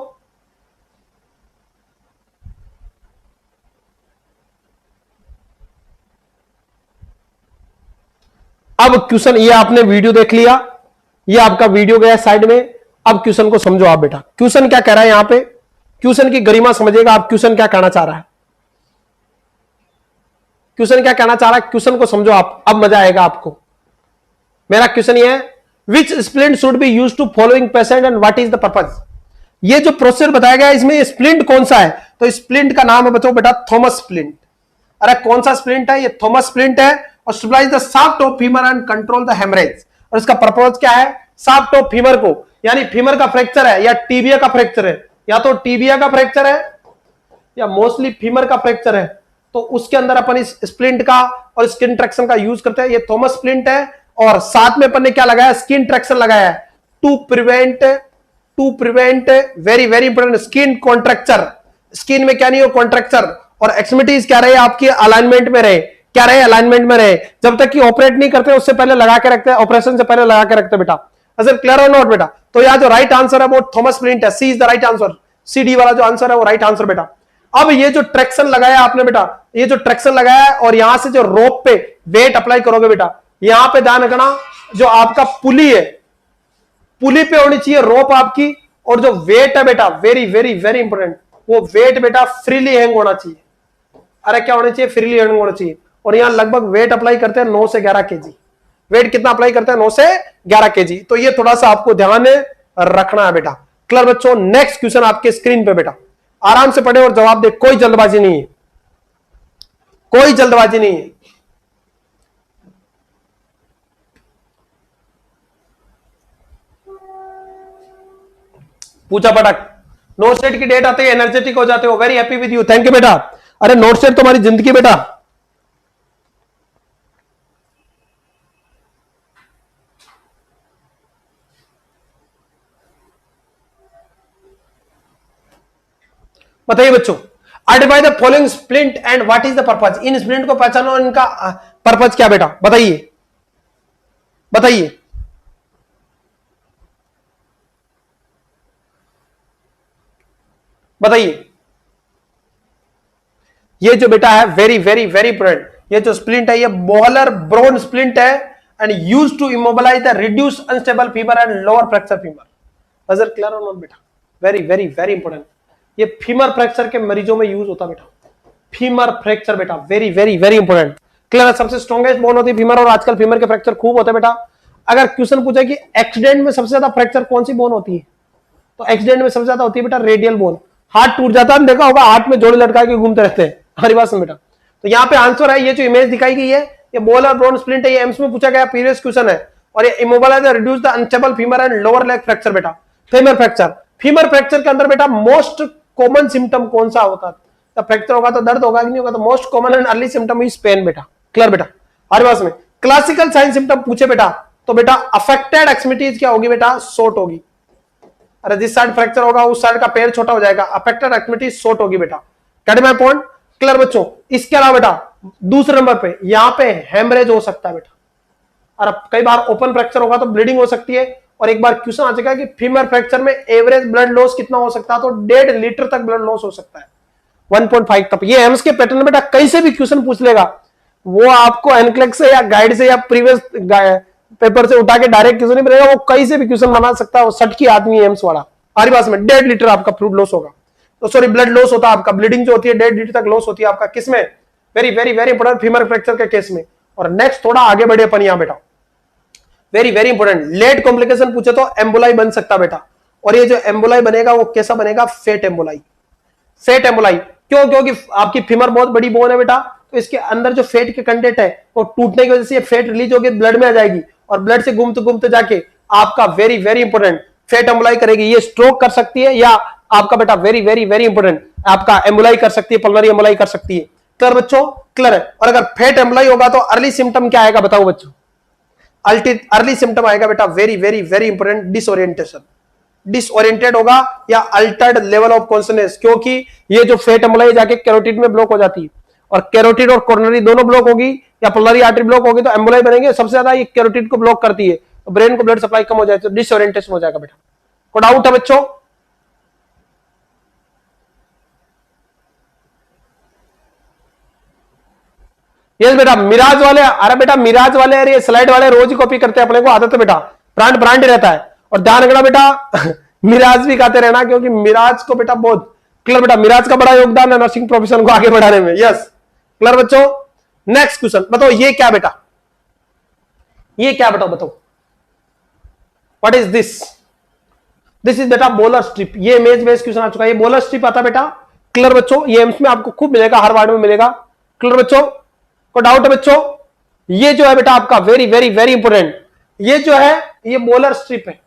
अब क्वेश्चन, ये आपने वीडियो देख लिया, ये आपका वीडियो गया साइड में। अब क्वेश्चन को समझो आप बेटा, क्वेश्चन क्या कह रहा है यहां पे, क्वेश्चन की गरिमा समझिएगा आप, क्वेश्चन क्या कहना चाह रहा है, क्वेश्चन क्या कहना चाह रहा है, क्वेश्चन को समझो आप, अब मजा आएगा आपको। मेरा क्वेश्चन ये है, which splint should be used to following patient and what is the purpose. ये जो प्रोसीजर बताया गया है इसमें स्प्लिंट कौन सा है, तो स्प्लिंट का नाम है बच्चों बेटा थॉमस स्प्लिंट। अरे कौन सा स्प्लिंट है? ये थॉमस स्प्लिंट है, और stabilise the shaft of femur and control the haemorrhage. और इसका पर्पज क्या है? शाफ्ट ऑफ फीमर को, यानी फीमर का फ्रैक्चर है या टीबिया का फ्रैक्चर है, या तो टीबिया का फ्रैक्चर है या मोस्टली फीमर का फ्रैक्चर है, तो उसके अंदर अपन इस स्प्लिंट का और स्किन ट्रैक्शन का यूज करते हैं। ये थॉमस स्प्लिंट है, और साथ में अपन ने क्या लगाया? स्किन ट्रैक्शन लगाया है to prevent very very important skin contracture. Skin में क्या नहीं हो? कॉन्ट्रैक्चर। और एक्सट्रीमिटीज क्या रहे आपकी? अलाइनमेंट में रहे। क्या रहे? अलाइनमेंट में रहे। जब तक कि ऑपरेट नहीं करते उससे पहले लगा के रखते हैं, ऑपरेशन से पहले लगा के रखते हैं बेटा। अगर क्लियर हो नोट बेटा? तो यहां जो राइट आंसर है वो थॉमस स्प्लिंट है, C is the right answer. C D वाला जो आंसर है वो राइट आंसर बेटा। अब ये जो ट्रैक्शन लगाया आपने बेटा, ये जो ट्रैक्शन लगाया है, और यहां से जो रोप पे वेट अप्लाई करोगे बेटा, यहां पे ध्यान रखना जो आपका पुली है, पुली पे होनी चाहिए रोप आपकी, और जो वेट है बेटा वेरी वेरी वेरी इंपोर्टेंट, वो वेट बेटा फ्रीली हैंग होना चाहिए। अरे क्या होना चाहिए? फ्रीली हैंग होना चाहिए। और यहां लगभग वेट अप्लाई करते हैं 9 से 11 केजी। वेट कितना अप्लाई करते हैं? 9 से 11 केजी। तो ये थोड़ा सा आपको ध्यान रखना है बेटा। क्लियर बच्चों? नेक्स्ट क्वेश्चन आपके स्क्रीन पे बेटा, आराम से पढ़े और जवाब दे, कोई जल्दबाजी नहीं है, कोई जल्दबाजी नहीं है। पूछा पटक। नोट सेट की डेट आते ही एनर्जेटिक हो जाते हो, very happy with you, thank you बेटा। अरे नोट सेट तुम्हारी जिंदगी बेटा। बताइए बच्चों, identify the following splint and what is the purpose. In splint को पहचानो और इनका पर्पज क्या बेटा, बताइए बताइए। बताइए ये जो बेटा है वेरी वेरी वेरी इंपोर्टेंट, ये जो स्प्लिंट है ये मोहलर ब्रोन स्प्लिंट है, and used to immobilise the reduce unstable femur and lower fracture femur. नजर क्लियर हो बेटा? Very very very important. ये फीमर फ्रैक्चर के मरीजों में यूज होता बेटा, फीमर फ्रैक्चर बेटा very very very important. Clear है? सबसे स्ट्रॉन्गेस्ट बोन होती है फीमर, और आजकल फीमर के फ्रैक्चर खूब होते हैं बेटा। अगर क्वेश्चन पूछे कि एक्सीडेंट में सबसे ज्यादा फ्रैक्चर कौन सी बोन होती है, तो एक्सीडेंट में सबसे ज्यादा होती है बेटा रेडियल बोन। हाथ टूट जाता है, देखा होगा हाथ में जोड़े लटका के घूमते रहते हैं, हमारी बात सुन बेटा। तो यहाँ पे आंसर है, ये जो इमेज दिखाई गई है ये मोहलर ब्रोन स्प्लिंट है, ये एम्स में पूछा गया प्रीवियस क्वेश्चन है, और ये immobilise reduce the unstable femur and lower leg fracture बेटा। फीमर फ्रैक्चर, फीमर फ्रैक्चर के अंदर बेटा मोस्ट कॉमन सिम्टम कौन सा होता है? जब फ्रैक्चर होगा तो दर्द होगा कि नहीं होगा? तो most common and early symptom is pain बेटा। क्लियर बेटा? हर बात में क्लासिकल साइन सिम्टम पूछे बेटा, तो बेटा अफेक्टेड एक्सट्रीमिटीज क्या होगी बेटा? शॉर्ट होगी। अरे जिस साइड फ्रैक्चर होगा उस साइड का पैर छोटा हो जाएगा, अफेक्टेड एक्सट्रीमिटीज शॉर्ट होगी बेटा। Get my point? क्लियर बच्चों? इसके अलावा बेटा दूसरे नंबर पे यहां पे हेमरेज हो सकता है बेटा, और कई बार ओपन फ्रैक्चर होगा तो ब्लीडिंग हो सकती है। और एक बार क्वेश्चन आ जाएगा कि फीमर फ्रैक्चर में एवरेज ब्लड लॉस कितना हो सकता है, तो 1.5 लीटर तक ब्लड लॉस हो सकता है, 1.5 तक। ये एम्स के पैटर्न बेटा कहीं से भी क्वेश्चन पूछ लेगा, वो आपको एनक्लेक्स से या गाइड से या प्रीवियस पेपर से उठा के डायरेक्ट क्वेश्चन नहीं बनेगा, वो कहीं से भी क्वेश्चन बना सकता है। वो सट की आदमी एम्स वाला, हमारी बात में 1.5 लीटर आपका फ्लूइड लॉस होगा, तो सॉरी ब्लड लॉस होता है आपका, ब्लीडिंग जो होती है 1.5 लीटर तक लॉस होती है आपका, किसमें? Very very very important femur fracture के केस में। और नेक्स्ट थोड़ा आगे बढ़े अपन यहां बेटा, very very important, late complication पूछे तो एम्बोलाई बन सकता बेटा। और ये जो एम्बोलाई बनेगा वो कैसा बनेगा? Fate emboli. फेट एम्बोलाई क्यों? क्योंकि आपकी फीमर बहुत बड़ी बोन है बेटा, तो इसके अंदर जो फेट के कंटेंट है वो टूटने की वजह से ये फेट रिलीज होकर ब्लड में आ जाएगी, और ब्लड से घूमते घूमते जाके आपका very very important fat emboli करेगी। ये स्ट्रोक कर सकती है, या आपका बेटा वेरी वेरी वेरी इंपॉर्टेंट आपका एम्बुलाई कर सकती है, पल्मोनरी एम्बुलाई कर सकती है। क्लियर बच्चों, क्लियर है। और अगर फेट एम्बुलाई होगा तो अर्ली सिम्टम क्या आएगा बताओ बच्चों? अर्ली सिम्टम आएगा बेटा very very very important disorientation, disoriented होगा या अल्टर्ड लेवल ऑफ कॉन्शियसनेस, क्योंकि ये जो फेट एम्बुलाई जाके कैरोटिड में ब्लॉक हो जाती है और कैरोटिड और कोरोनरी दोनों ब्लॉक होगी या पल्मोनरी आर्टरी ब्लॉक होगी तो एम्बुलाई बनेंगे। सबसे ज्यादा ये कैरोटिड को ब्लॉक करती है तो ब्रेन को ब्लड सप्लाई कम हो जाए तो डिसओरिएंटेशन हो जाएगा बेटा। को डाउट है बच्चों? यस बेटा, मिराज वाले, अरे बेटा मिराज वाले अरे स्लाइड वाले रोज ही कॉपी करते हैं, अपने को आदत है बेटा, ब्रांड ब्रांड ही रहता है। और ध्यान रखना बेटा मिराज भी खाते रहना, क्योंकि मिराज को बेटा बहुत क्लियर बेटा, मिराज का बड़ा योगदान है नर्सिंग प्रोफेशन को आगे बढ़ाने में। यस क्लियर बच्चों। नेक्स्ट क्वेश्चन बताओ, ये क्या बेटा, ये क्या बेटा बताओ, what is this? This is बेटा बोलर स्ट्रिप। ये इमेज बेस्ड क्वेश्चन आ चुका है, ये बोलर स्ट्रिप आता बेटा। क्लियर बच्चों, ये एम्स में आपको खूब मिलेगा, हर वार्ड में मिलेगा। क्लियर बच्चों, को डाउट है बच्चों? ये जो है बेटा आपका वेरी वेरी वेरी इंपोर्टेंट, ये जो है ये बोलर स्ट्रिप है।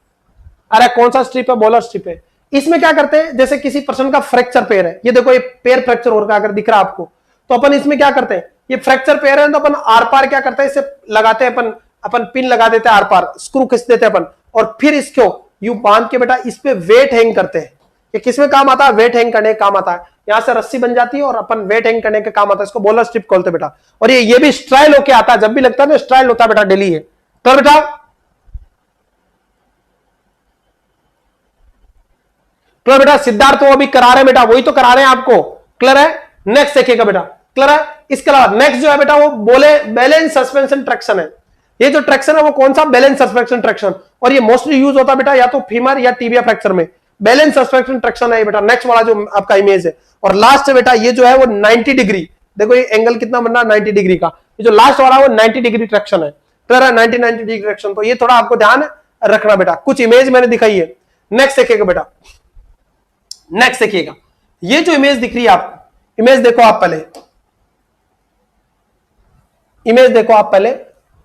अरे कौन सा स्ट्रिप है? बोलर स्ट्रिप है। इसमें क्या करते हैं, जैसे किसी पर्सन का फ्रैक्चर पेयर है, ये देखो ये पेयर फ्रैक्चर हो रहा है अगर दिख रहा है आपको, तो अपन इसमें क्या करते हैं, ये फ्रैक्चर पेयर है तो अपन आर पार क्या करते हैं, इसे लगाते हैं अपन पिन लगा देते हैं आर पार, स्क्रू खींच देते हैं अपन, और फिर इसको यू बांध के बेटा इस पे वेट हैंग करते हैं। ये किसमें काम आता है? वेट हैंग करने का काम आता है। यहां से रस्सी बन जाती है और अपन वेट हैंग करने का काम आता है, इसको बोलर स्ट्रिप बोलते हैं बेटा। और ये भी स्ट्राइल होके आता है, जब भी लगता है ना स्ट्राइल होता है बेटा, डेली है। तो बेटा क्लियर बेटा, सिद्धार्थ वो अभी करा रहे हैं बेटा, वही तो करा रहे हैं आपको। क्लियर है? नेक्स्ट देखिएगा बेटा, क्लियर है? इसके अलावा नेक्स्ट जो है बेटा वो बोले बैलेंस सस्पेंशन ट्रैक्शन है। ये जो ट्रैक्शन है वो कौन सा? Balance suspension traction. और ये मोस्टली यूज होता है बेटा या तो फीमर या टीबिया फ्रैक्चर में, बैलेंस सस्पेंशन ट्रैक्शन है बेटा। नेक्स्ट वाला जो आपका इमेज है, और लास्ट बेटा ये जो है वो 90 डिग्री, देखो ये एंगल कितना बन रहा है 90 डिग्री का, ये जो लास्ट वाला वो 90 डिग्री ट्रैक्शन है। क्लियर है? 90 डिग्री ट्रैक्शन। तो ये थोड़ा आपको ध्यान रखना बेटा, कुछ इमेज मैंने दिखाई है। नेक्स्ट देखिएगा बेटा, नेक्स्ट देखिएगा, ये जो इमेज दिख रही है आपको, इमेज देखो आप पहले, इमेज देखो आप पहले,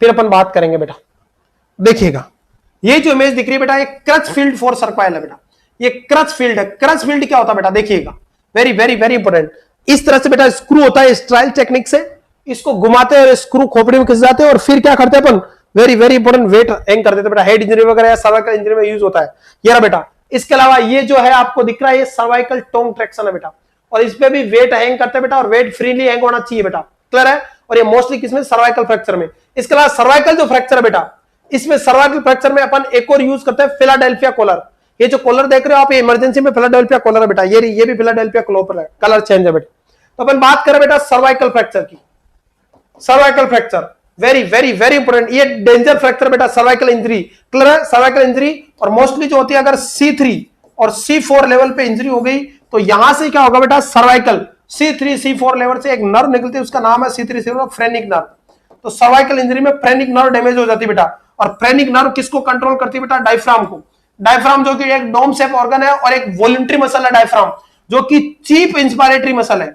फिर अपन बात करेंगे बेटा। देखिएगा ये जो इमेज दिख रही है बेटा, ये क्रच फील्ड फॉर सर्कवाइल है बेटा, ये क्रच फील्ड है। क्रच फील्ड क्या होता है बेटा? देखिएगा वेरी वेरी वेरी इंपॉर्टेंट, इस तरह से बेटा स्क्रू होता है, स्ट्राइल टेक्निक से इसको घुमाते हैं और स्क्रू खोपड़ी में खिंच जाते हैं, और फिर क्या करते हैं अपन? Very very important weight hang कर देते हैं बेटा। हेड इंजरी वगैरह या सर्वाइकल इंजरी में यूज होता है ये बेटा। इसके अलावा ये जो है आपको दिख रहा है, ये सर्वाइकल टोंग ट्रैक्शन है बेटा, और इस पे भी वेट हैंग करते हैं बेटा, और वेट फ्रीली हैंग होना चाहिए बेटा। क्लियर है? और ये मोस्टली किसमें? सर्वाइकल फ्रैक्चर में। इसके अलावा सर्वाइकल जो फ्रैक्चर है बेटा, इसमें सर्वाइकल फ्रैक्चर में अपन एक और यूज करते हैं फिलाडेल्फिया कॉलर। ये जो कॉलर देख रहे हो आप, ये इमरजेंसी में फिलाडेल्फिया कॉलर है बेटा, ये भी फिलाडेल्फिया कॉलर है, कलर चेंज है बेटा। तो अपन बात करें बेटा सर्वाइकल फ्रैक्चर की, cervical fracture very very very important, ये डेंजर फ्रैक्चर बेटा, सर्वाइकल इंजरी। क्लियर है? सर्वाइकल इंजरी, और मोस्टली जो होती है अगर C3 और C4 लेवल पे इंजरी हो गई तो यहां से क्या होगा बेटा? सर्वाइकल C3 C4 लेवल से एक नर्व निकलती है, उसका नाम है C3 C4 फ्रेनिक नर्व। तो सर्वाइकल इंजरी में फ्रेनिक नर्व डैमेज हो जाती है बेटा, और फ्रेनिक नर्व किसको कंट्रोल करती है बेटा? डायफ्राम को। डायफ्राम जो कि एक डोम शेप ऑर्गन है और एक वॉलंटरी मसल है डायफ्राम, जो कि चीफ इंस्पायरेटरी मसल है।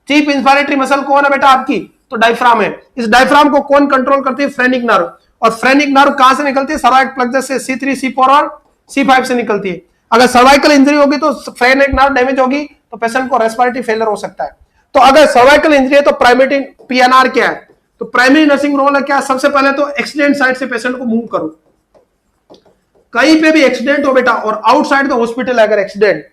चीफ इंस्पायरेटरी मसल कौन है बेटा आपकी? तो डायफ्राम है। इस डायफ्राम को कौन कंट्रोल करती है? Phrenic nerve. और फ्रेनिक नर्व कहां से निकलती है? सर्वाइकल प्लेक्सस से C3 C4 और C5 से निकलती है। अगर सर्वाइकल इंजरी होगी तो फ्रेनिक नर्व डैमेज होगी तो पेशेंट को रेस्पिरेटरी फेलियर हो सकता है। तो अगर सर्वाइकल इंजरी है तो प्राइमरी PNR क्या है? तो प्राइमरी नर्सिंग रोल है क्या? सबसे पहले तो एक्सीडेंट साइड से पेशेंट को मूव करो, कहीं पे भी एक्सीडेंट हो बेटा, और आउटसाइड द हॉस्पिटल अगर एक्सीडेंट,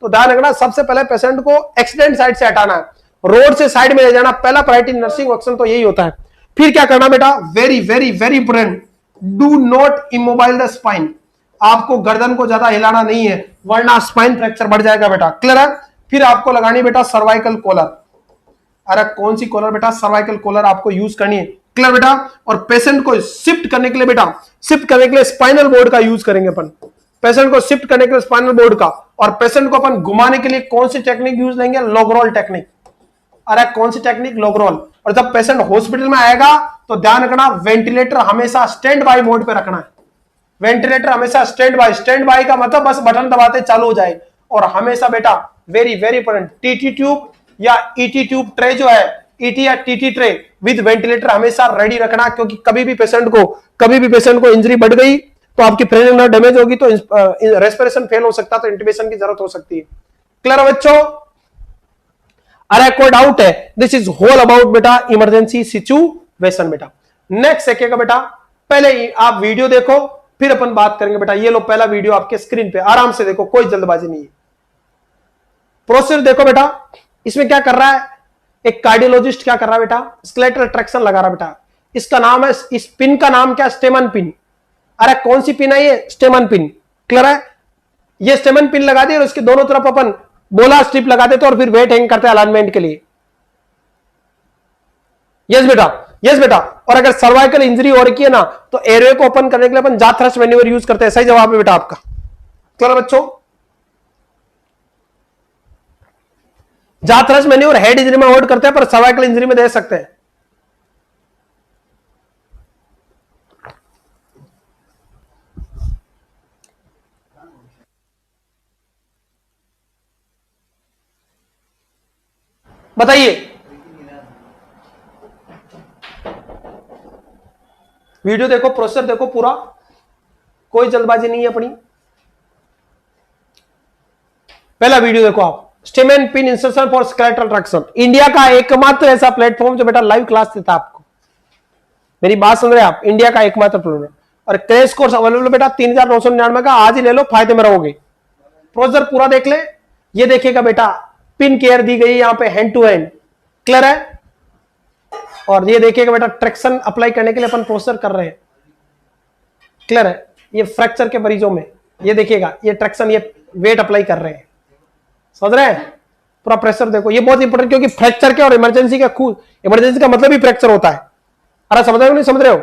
तो ध्यान रखना सबसे पहले पेशेंट को एक्सीडेंट साइड से हटाना है, रोड से साइड में ले जाना, पहला प्रायोरिटी नर्सिंग एक्शन तो यही होता है। फिर क्या करना बेटा? Very very very important, do not immobile the spine. आपको गर्दन को ज्यादा हिलाना नहीं है, वरना स्पाइन फ्रैक्चर बढ़ जाएगा बेटा। क्लियर है? फिर आपको लगानी बेटा सर्वाइकल कॉलर। अरे कौन सी कॉलर बेटा? सर्वाइकल कॉलर आपको यूज करनी है। क्लियर बेटा? और पेशेंट को शिफ्ट करने के लिए बेटा, शिफ्ट करने के लिए स्पाइनल बोर्ड का यूज करेंगे अपन, पेशेंट को शिफ्ट करने के लिए स्पाइनल बोर्ड का। और पेशेंट को अपन घुमाने के लिए कौन सी टेक्निक यूज लेंगे? लोगरोल टेक्निक। अरे कौन सी टेक्निक? लोगरोल। और जब पेशेंट हॉस्पिटल में आएगा तो ध्यान रखना वेंटिलेटर हमेशा स्टैंड बाय मोड पे रखना है। वेंटिलेटर हमेशा स्टैंड बाय का मतलब बस बटन दबाते चालू हो जाए। और हमेशा बेटा very very important, TT tube या ईटी ट्यूब ट्रे जो है, ईटी या टीटी ट्रे विद वेंटिलेटर हमेशा रेडी रखना, क्योंकि कभी भी पेशेंट को इंजरी बढ़ गई तो आपकी फ्रेनिक नर्व डैमेज होगी तो रेस्पिरेशन फेल हो सकता है, तो इंटुबेशन की जरूरत हो सकती है। क्लियर है बच्चों? अरे कोई डाउट है? दिस इज होल अबाउट बेटा इमरजेंसी सिचुएशन बेटा। नेक्स्ट है बेटा, पहले ही आप वीडियो देखो फिर अपन बात करेंगे बेटा। ये लो पहला वीडियो आपके स्क्रीन पे, आराम से देखो, कोई जल्दबाजी नहीं है। प्रोसेस देखो बेटा, इसमें क्या कर रहा है एक कार्डियोलॉजिस्ट, क्या कर रहा है बेटा, स्केलेटल ट्रैक्शन लगा रहा है बेटा। इसका नाम है, इस पिन का नाम क्या, स्टेमन पिन। अरे कौन सी पिन है ये, स्टेमन पिन। क्लियर है? ये स्टेमन पिन लगा दी और इसके दोनों तरफ अपन बोला स्ट्रिप लगा देते और फिर वेट हैंग करते हैं अलाइनमेंट के लिए। यस बेटा, यस बेटा। और अगर सर्वाइकल इंजरी हो रही है ना तो एयरवे को ओपन करने के लिए अपन जा थ्रस्ट मैन्यूवर यूज करते हैं। सही जवाब है बेटा आपका। क्लियर बच्चों? जा थ्रस्ट मैन्यूवर हेड इंजरी में अवॉइड करते हैं पर सर्वाइकल इंजरी में दे सकते हैं। बताइए, वीडियो देखो, प्रोसेसर देखो पूरा, कोई जल्दबाजी नहीं है अपनी। पहला वीडियो देखो आप, स्टेमन pin insertion for skeletal traction. India का एकमात्र ऐसा प्लेटफॉर्म जो बेटा लाइव क्लास देता है आपको। मेरी बात सुन रहे हैं आप? इंडिया का एकमात्र प्लेटफॉर्म। और क्रैश कोर्स अवेलेबल बेटा 3999 का, आज ही ले लो, फायदे में रहोगे। प्रोसेसर पूरा देख ले। ये देखिएगा बेटा, पिन केयर दी गई यहां पे हैंड टू हैंड। क्लियर है? और ये देखिएगा बेटा, ट्रैक्शन अप्लाई करने के लिए अपन प्रोसेसर कर रहे हैं। क्लियर है? ये फ्रैक्चर के मरीजों में ये देखिएगा, ये ट्रैक्शन, ये वेट अप्लाई कर रहे हैं। समझ रहे हैं? पूरा प्रेशर देखो, ये बहुत इंपॉर्टेंट, क्योंकि फ्रैक्चर के और इमरजेंसी का खूब, इमरजेंसी का मतलब ही फ्रैक्चर होता है। अरे समझ रहे हो नहीं समझ रहे हो?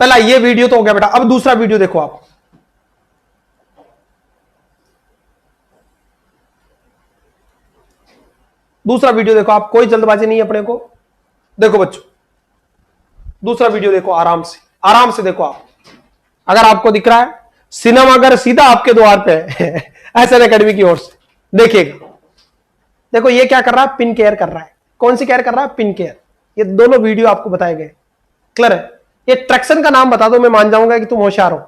पहला ये वीडियो तो हो गया बेटा। अब दूसरा वीडियो देखो आप। दूसरा वीडियो देखो आप, कोई जल्दबाजी नहीं है अपने को। देखो बच्चों, दूसरा वीडियो देखो, आराम से, आराम से देखो आप। अगर आपको दिख रहा है, सिनेमा अगर सीधा आपके द्वार पे है एसएन एकेडमी की ओर से, देखिएगा। देखो ये क्या कर रहा है, पिन केयर कर रहा है। कौन सी केयर कर रहा है? Pin care. ये दोनों वीडियो आपको बताए गए। क्लियर है? ये ट्रैक्शन का नाम बता दो, मैं मान जाऊंगा कि तुम होशियार हो।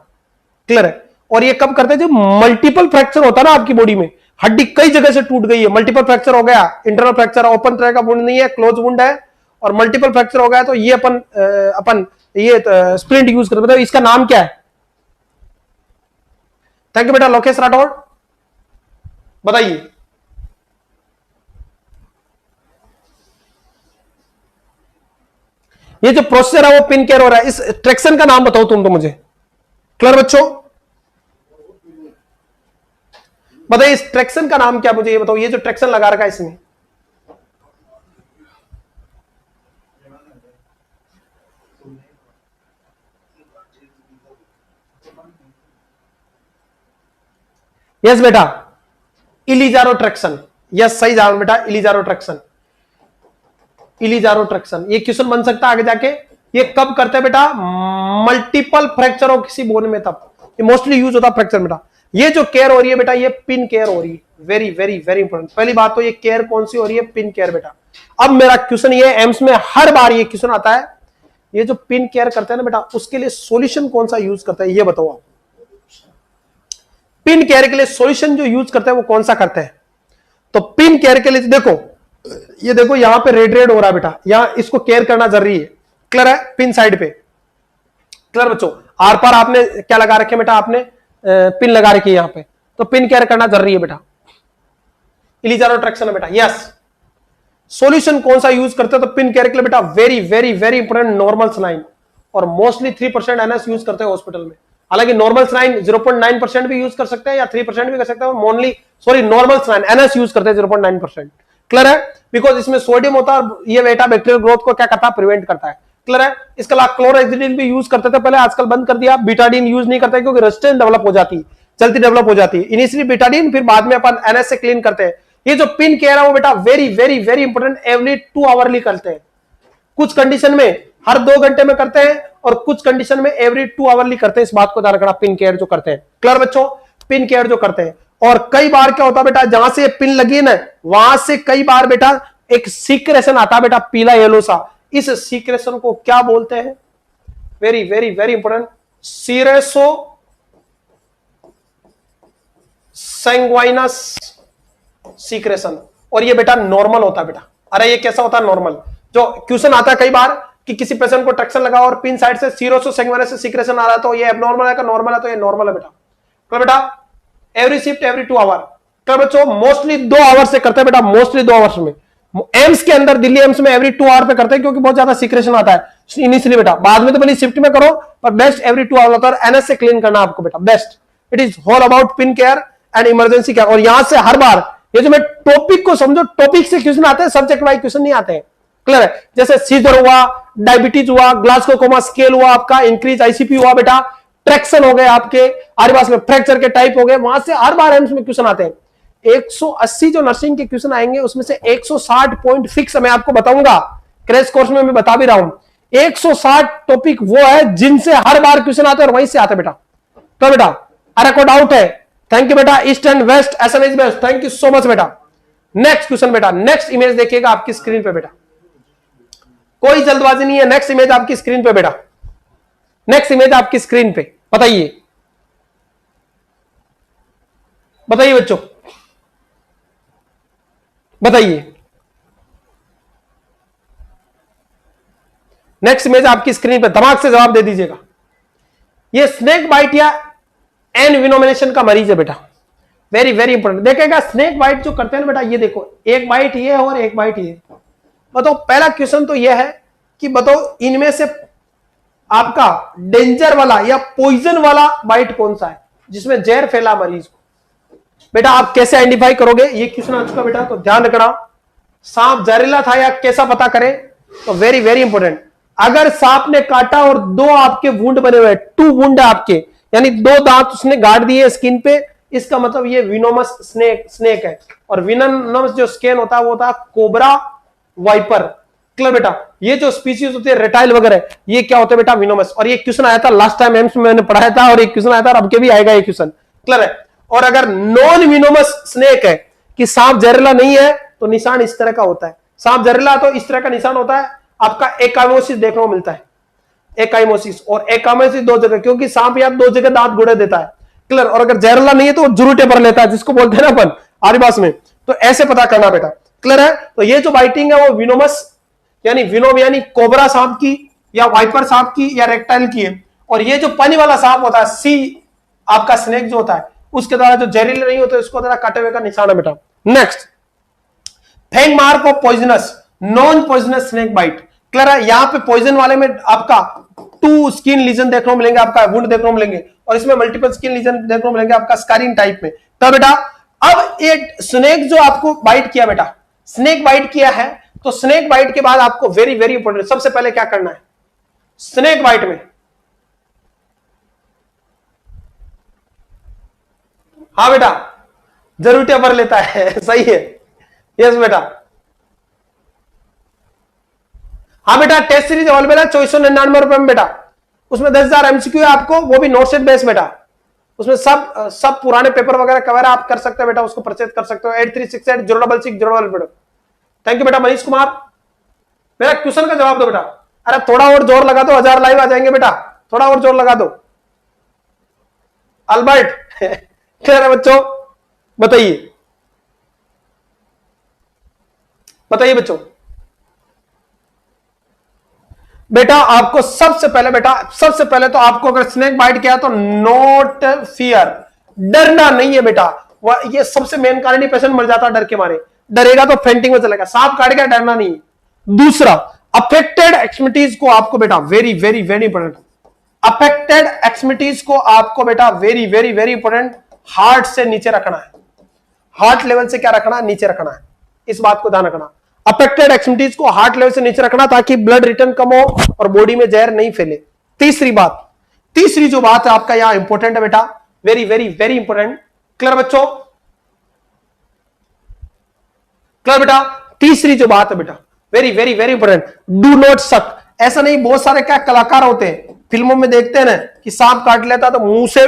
क्लियर है? और ये कब करते हैं? जब मल्टीपल फ्रैक्चर होता है ना आपकी बॉडी में, हड्डी कई जगह से टूट गई है, मल्टीपल फ्रैक्चर हो गया, इंटरनल फ्रैक्चर, ओपन तरह का वुंड नहीं है, क्लोज वुंड है, और मल्टीपल फ्रैक्चर हो गया, तो ये अपन ये स्प्लिंट यूज करते हैं। मतलब इसका नाम क्या है? थैंक यू बेटा लोकेश राठौड़, बताइए। ये जो प्रोसेसर है वो पिन केयर हो रहा है, इस ट्रैक्शन का नाम बताओ तुम तो मुझे। क्लियर बच्चों? बताइए इस ट्रैक्शन का नाम क्या, मुझे ये बताओ। ये जो ट्रैक्शन लगा रखा है इसमें, यस बेटा, इलिजारो ट्रैक्शन। यस सही जवाब बेटा, इलिजारो ट्रैक्शन। इलिजारो ट्रैक्शन, ये क्वेश्चन बन सकता है आगे जाके। ये कब करते हैं बेटा? मल्टीपल फ्रैक्चर हो किसी बोन में, तब ये मोस्टली यूज होता है फ्रैक्चर बेटा। ये जो केयर हो रही है बेटा, ये पिन केयर हो रही है। Very very very important. पहली बात तो ये केयर कौन सी हो रही है? पिन केयर बेटा। अब मेरा क्वेश्चन ये, एम्स में हर बार ये क्वेश्चन आता है, ये जो पिन केयर करते हैं ना बेटा, उसके लिए सॉल्यूशन कौन सा यूज करता है, ये बताओ आप। पिन केयर के लिए सॉल्यूशन जो यूज करते हैं वो कौन सा करते हैं? तो पिन केयर के लिए देखो, ये देखो यहां पे रेड रेड हो रहा है बेटा, यहां इसको केयर करना जरूरी है। क्लियर है? पिन साइड पे। क्लियर बच्चों? आर पार आपने क्या लगा रखे बेटा? आपने पिन लगा रखी है यहां पे, तो पिन केयर करना जरूरी है बेटा। इलिजारो ट्रैक्शन है बेटा। यस, सॉल्यूशन कौन सा यूज करते हैं? तो पिन केयर के लिए बेटा very very very important, normal saline. और मोस्टली 3% एनएस यूज करते हैं हॉस्पिटल में। हालांकि नॉर्मल सलाइन 0.9% भी यूज कर सकते हैं या 3% भी कर सकते हैं। मोनली sorry normal saline NS use करते हैं 0.9%। क्लियर है? बिकॉज इसमें सोडियम होता है, ये बेटा बैक्टीरियल ग्रोथ को क्या करता है? प्रिवेंट करता है। क्लियर है? इसके अलावा क्लोरोएक्सिडिन भी यूज करते थे पहले, आजकल बंद कर दिया। बीटाडीन यूज नहीं करते क्योंकि रेजिस्टेंस डेवलप हो जाती है, जल्दी डेवलप हो जाती है। इनिशियली बीटाडीन, फिर बाद में अपन एनएस से क्लीन करते हैं। ये जो पिन केयर है वो बेटा very very very important, every 2 hourly करते हैं। कुछ कंडीशन में हर 2 घंटे में करते हैं और कुछ कंडीशन में एवरी 2 आवरली करते हैं। इस बात को ध्यान रखना, पिन केयर जो करते हैं। क्लियर बच्चों? पिन केयर जो करते हैं। और कई बार क्या होता है बेटा, जहां से पिन लगी है ना, वहां से कई बार बेटा एक सीक्रेशन आता है बेटा, पीला येलो सा। इस सीक्रेशन को क्या बोलते हैं? Very very very important, serosanguineous secretion, और ये बेटा नॉर्मल होता है बेटा। अरे ये कैसा होता है? नॉर्मल। जो क्वेश्चन आता है कई बार कि किसी पेशेंट को ट्रैक्शन लगा और पिन साइड से सीरोसो सैंग्वाइनस सीक्रेशन आ रहा है, तो ये एबनॉर्मल है का नॉर्मल है? तो ये नॉर्मल है बेटा। तो बेटा एवरी शिफ्ट एवरी 2 आवर, तो बच्चों मोस्टली 2 आवर से करते हैं बेटा, मोस्टली 2 आवर्स में। एम्स के अंदर, दिल्ली एम्स में एवरी 2 आवर पे करते हैं क्योंकि बहुत ज्यादा सीक्रेशन आता है इनिशियली बेटा। बाद में तो भले शिफ्ट में करो, पर बेस्ट एवरी 2 आवर होता है। एनएस से क्लीन करना आपको बेटा best. It is all about pin care and emergency care. और यहां से हर बार ये जो मैं टॉपिक को समझो, टॉपिक से क्वेश्चन आते हैं, सब्जेक्ट वाइज क्वेश्चन नहीं आते हैं। क्लियर है? जैसे सीजर हुआ, डायबिटीज हुआ, ग्लासगो कोमा स्केल हुआ, आपका इंक्रीज आईसीपी हुआ बेटा, ट्रैक्शन हो गए आपके, आरिवास में फ्रैक्चर के टाइप हो गए, वहां से हर बार एम्स में क्वेश्चन आते हैं। 180 जो नर्सिंग के क्वेश्चन आएंगे उसमें से 160 पॉइंट फिक्स मैं आपको बताऊंगा, क्रैश कोर्स में मैं बता भी रहा हूं। 160 टॉपिक वो है जिनसे हर बार क्वेश्चन आते हैं और वहीं से आते हैं बेटा। तो बेटा अरे कोई डाउट है? थैंक यू बेटा। East and west SMS best, thank you so much बेटा। नेक्स्ट क्वेश्चन बेटा, नेक्स्ट इमेज देखिएगा आपकी स्क्रीन पे बेटा, कोई जल्दबाजी नहीं है। नेक्स्ट इमेज आपकी स्क्रीन पे बेटा, नेक्स्ट इमेज आपकी स्क्रीन पे, बताइए बताइए बच्चों, बताइए। नेक्स्ट इमेज आपकी स्क्रीन पे, दिमाग से जवाब दे दीजिएगा। ये स्नेक बाइट या एनविनोमिनेशन का मरीज है बेटा, वेरी वेरी इंपॉर्टेंट। देखेगा स्नेक बाइट जो करते हैं ना बेटा, ये देखो एक बाइट ये और एक बाइट ये। बताओ पहला क्वेश्चन तो ये है कि बताओ इनमें से आपका डेंजर वाला या पॉइजन वाला बाइट कौन सा है जिसमें जहर फैला मरीज को। बेटा आप कैसे आइडेंटिफाई करोगे? ये क्वेश्चन आ चुका बेटा, तो ध्यान रखना। सांप जहरीला था या कैसा पता करें? तो वेरी वेरी इंपॉर्टेंट, अगर सांप ने काटा और 2 आपके वुंड बने हुए, 2 वुंड आपके, यानी 2 दांत उसने गाड़ दिए स्किन पे, इसका मतलब ये विनोमस स्नेक है। और विनोमस जो स्केन होता है वो होता है कोबरा वाइपर। क्लियर बेटा? ये जो स्पीसीज होती है रेटाइल वगैरह, ये क्या होता है बेटा? विनोमस। और ये क्वेश्चन आया था लास्ट टाइम एम्स में मैंने पढ़ाया था, और एक क्वेश्चन आया था, अब के भी आएगा ये क्वेश्चन। क्लियर है? और अगर नॉन विनोमस स्नेक है कि सांप जहरीला नहीं है, तो निशान इस तरह का होता है। सांप जहरीला तो इस तरह का निशान होता है, आपका एकाइमोसिस देखने को मिलता है। एकाइमोसिस और एकाइमोसिस 2 जगह, क्योंकि सांप या 2 जगह दांत गुड़े देता है। क्लियर? और अगर जहरीला नहीं है तो जुरुटे पर लेता है, जिसको बोलते हैं ना अपन आदिवास में। तो ऐसे पता करना बेटा। क्लियर है? तो ये जो बाइटिंग है वो विनोमस यानी विनोम यानी कोबरा सांप की या वाइपर सांप की या रेक्टाइल की है। और ये जो पानी वाला सांप होता है, सी आपका स्नेक जो होता है, उसके द्वारा जो जहरीले नहीं होते उसको द्वारा काटे हुए का निशान है बेटा। Next, fang mark of poisonous non poisonous snake bite. Clear है? यहां पे पॉइजन वाले में आपका 2 स्किन लीजन देखने को मिलेंगे, आपका वुंड देखने को मिलेंगे, और इसमें मल्टीपल स्किन लीजन देखने को मिलेंगे आपका स्कारिंग टाइप में। तो बेटा अब एक स्नेक जो आपको बाइट किया बेटा, स्नेक बाइट किया है, तो स्नेक बाइट के बाद आपको वेरी वेरी इंपॉर्टेंट सबसे पहले क्या करना है? स्नेक बाइट में, हाँ बेटा जरूर भर लेता है सही है, यस बेटा। हाँ बेटा टेस्ट सीरीज अवेलेबल है 2499 रुपए में बेटा। उसमें 10,000 एमसीक्यू है आपको, वो भी नोट सेट बेस बेटा। उसमें सब पुराने पेपर वगैरह कवर आप कर सकते हैं बेटा, उसको परचेज कर सकते हो। 8368066000। थैंक यू बेटा मनीष कुमार। मेरा क्वेश्चन का जवाब दो बेटा। अरे थोड़ा और जोर लगा दो, 1000 लाइव आ जाएंगे बेटा, थोड़ा और जोर लगा दो। अल्बर्ट क्लियर है बच्चों? बताइए बताइए बच्चों। बेटा आपको सबसे पहले तो आपको अगर स्नेक बाइट किया तो नोट फियर, डरना नहीं है बेटा। ये सबसे मेन कारण, पेशेंट मर जाता डर के मारे, डरेगा तो फेंटिंग में चलेगा। सांप काट गया, डरना नहीं। दूसरा, अफेक्टेड एक्सट्रीमिटीज को आपको बेटा very very very important, affected extremities को आपको बेटा very very very important heart से नीचे रखना है। हार्ट लेवल से क्या रखना है? नीचे रखना है। इस बात को ध्यान रखना, अफेक्टेड एक्सट्रीमिटीज को हार्ट लेवल से नीचे रखना, ताकि ब्लड रिटर्न कम हो और बॉडी में जहर नहीं फैले। तीसरी जो बात है आपका यहां इंपॉर्टेंट है बेटा, very very very important. Clear बच्चों? क्लियर बेटा? तीसरी जो बात है बेटा very very very important, do not सक। ऐसा नहीं, बहुत सारे क्या कलाकार होते हैं फिल्मों में देखते हैं ना कि सांप काट लेता तो मुंह से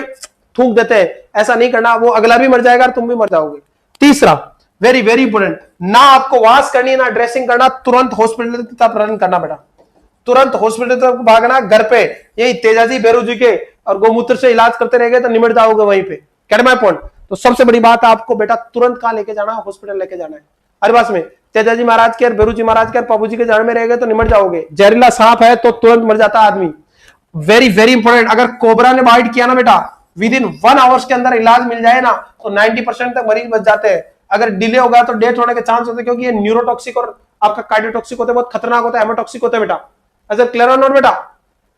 थूक देते हैं, ऐसा नहीं करना, वो अगला भी मर जाएगा और तुम भी मर जाओगे। तीसरा वेरी वेरी इंपॉर्टेंट, ना आपको वॉश करनी है ना ड्रेसिंग करना, तुरंत हॉस्पिटल की तरफ रन करना बेटा। तुरंत हॉस्पिटल तक भागना, घर पे यही तेजाजी बेरोजी के और गोमूत्र से इलाज करते रह गए तो निमट जाओगे वहीं पे। Get my point. तो सबसे बड़ी बात आपको बेटा तुरंत कहां लेके जाना है, हॉस्पिटल लेके जाना है। हरिवास में तेजाजी महाराज के और बेरोजी महाराज के और पाबूजी के जड़ में रह गए तो निमट जाओगे। जहरीला सांप है तो तुरंत मर जाता आदमी। वेरी वेरी इंपॉर्टेंट, अगर कोबरा ने बाइट किया ना बेटा, विद इन 1 आवर्स के अंदर इलाज मिल जाए ना तो 90% तक मरीज बच जाते हैं। अगर डिले होगा तो डेथ होने के चांस होते हैं, क्योंकि ये न्यूरोटॉक्सिक और आपका कार्डियोटॉक्सिक होते हैं, बहुत खतरनाक होता है, हेमोटॉक्सिक होते हैं बेटा। ऐसे क्लियर और नोट बेटा?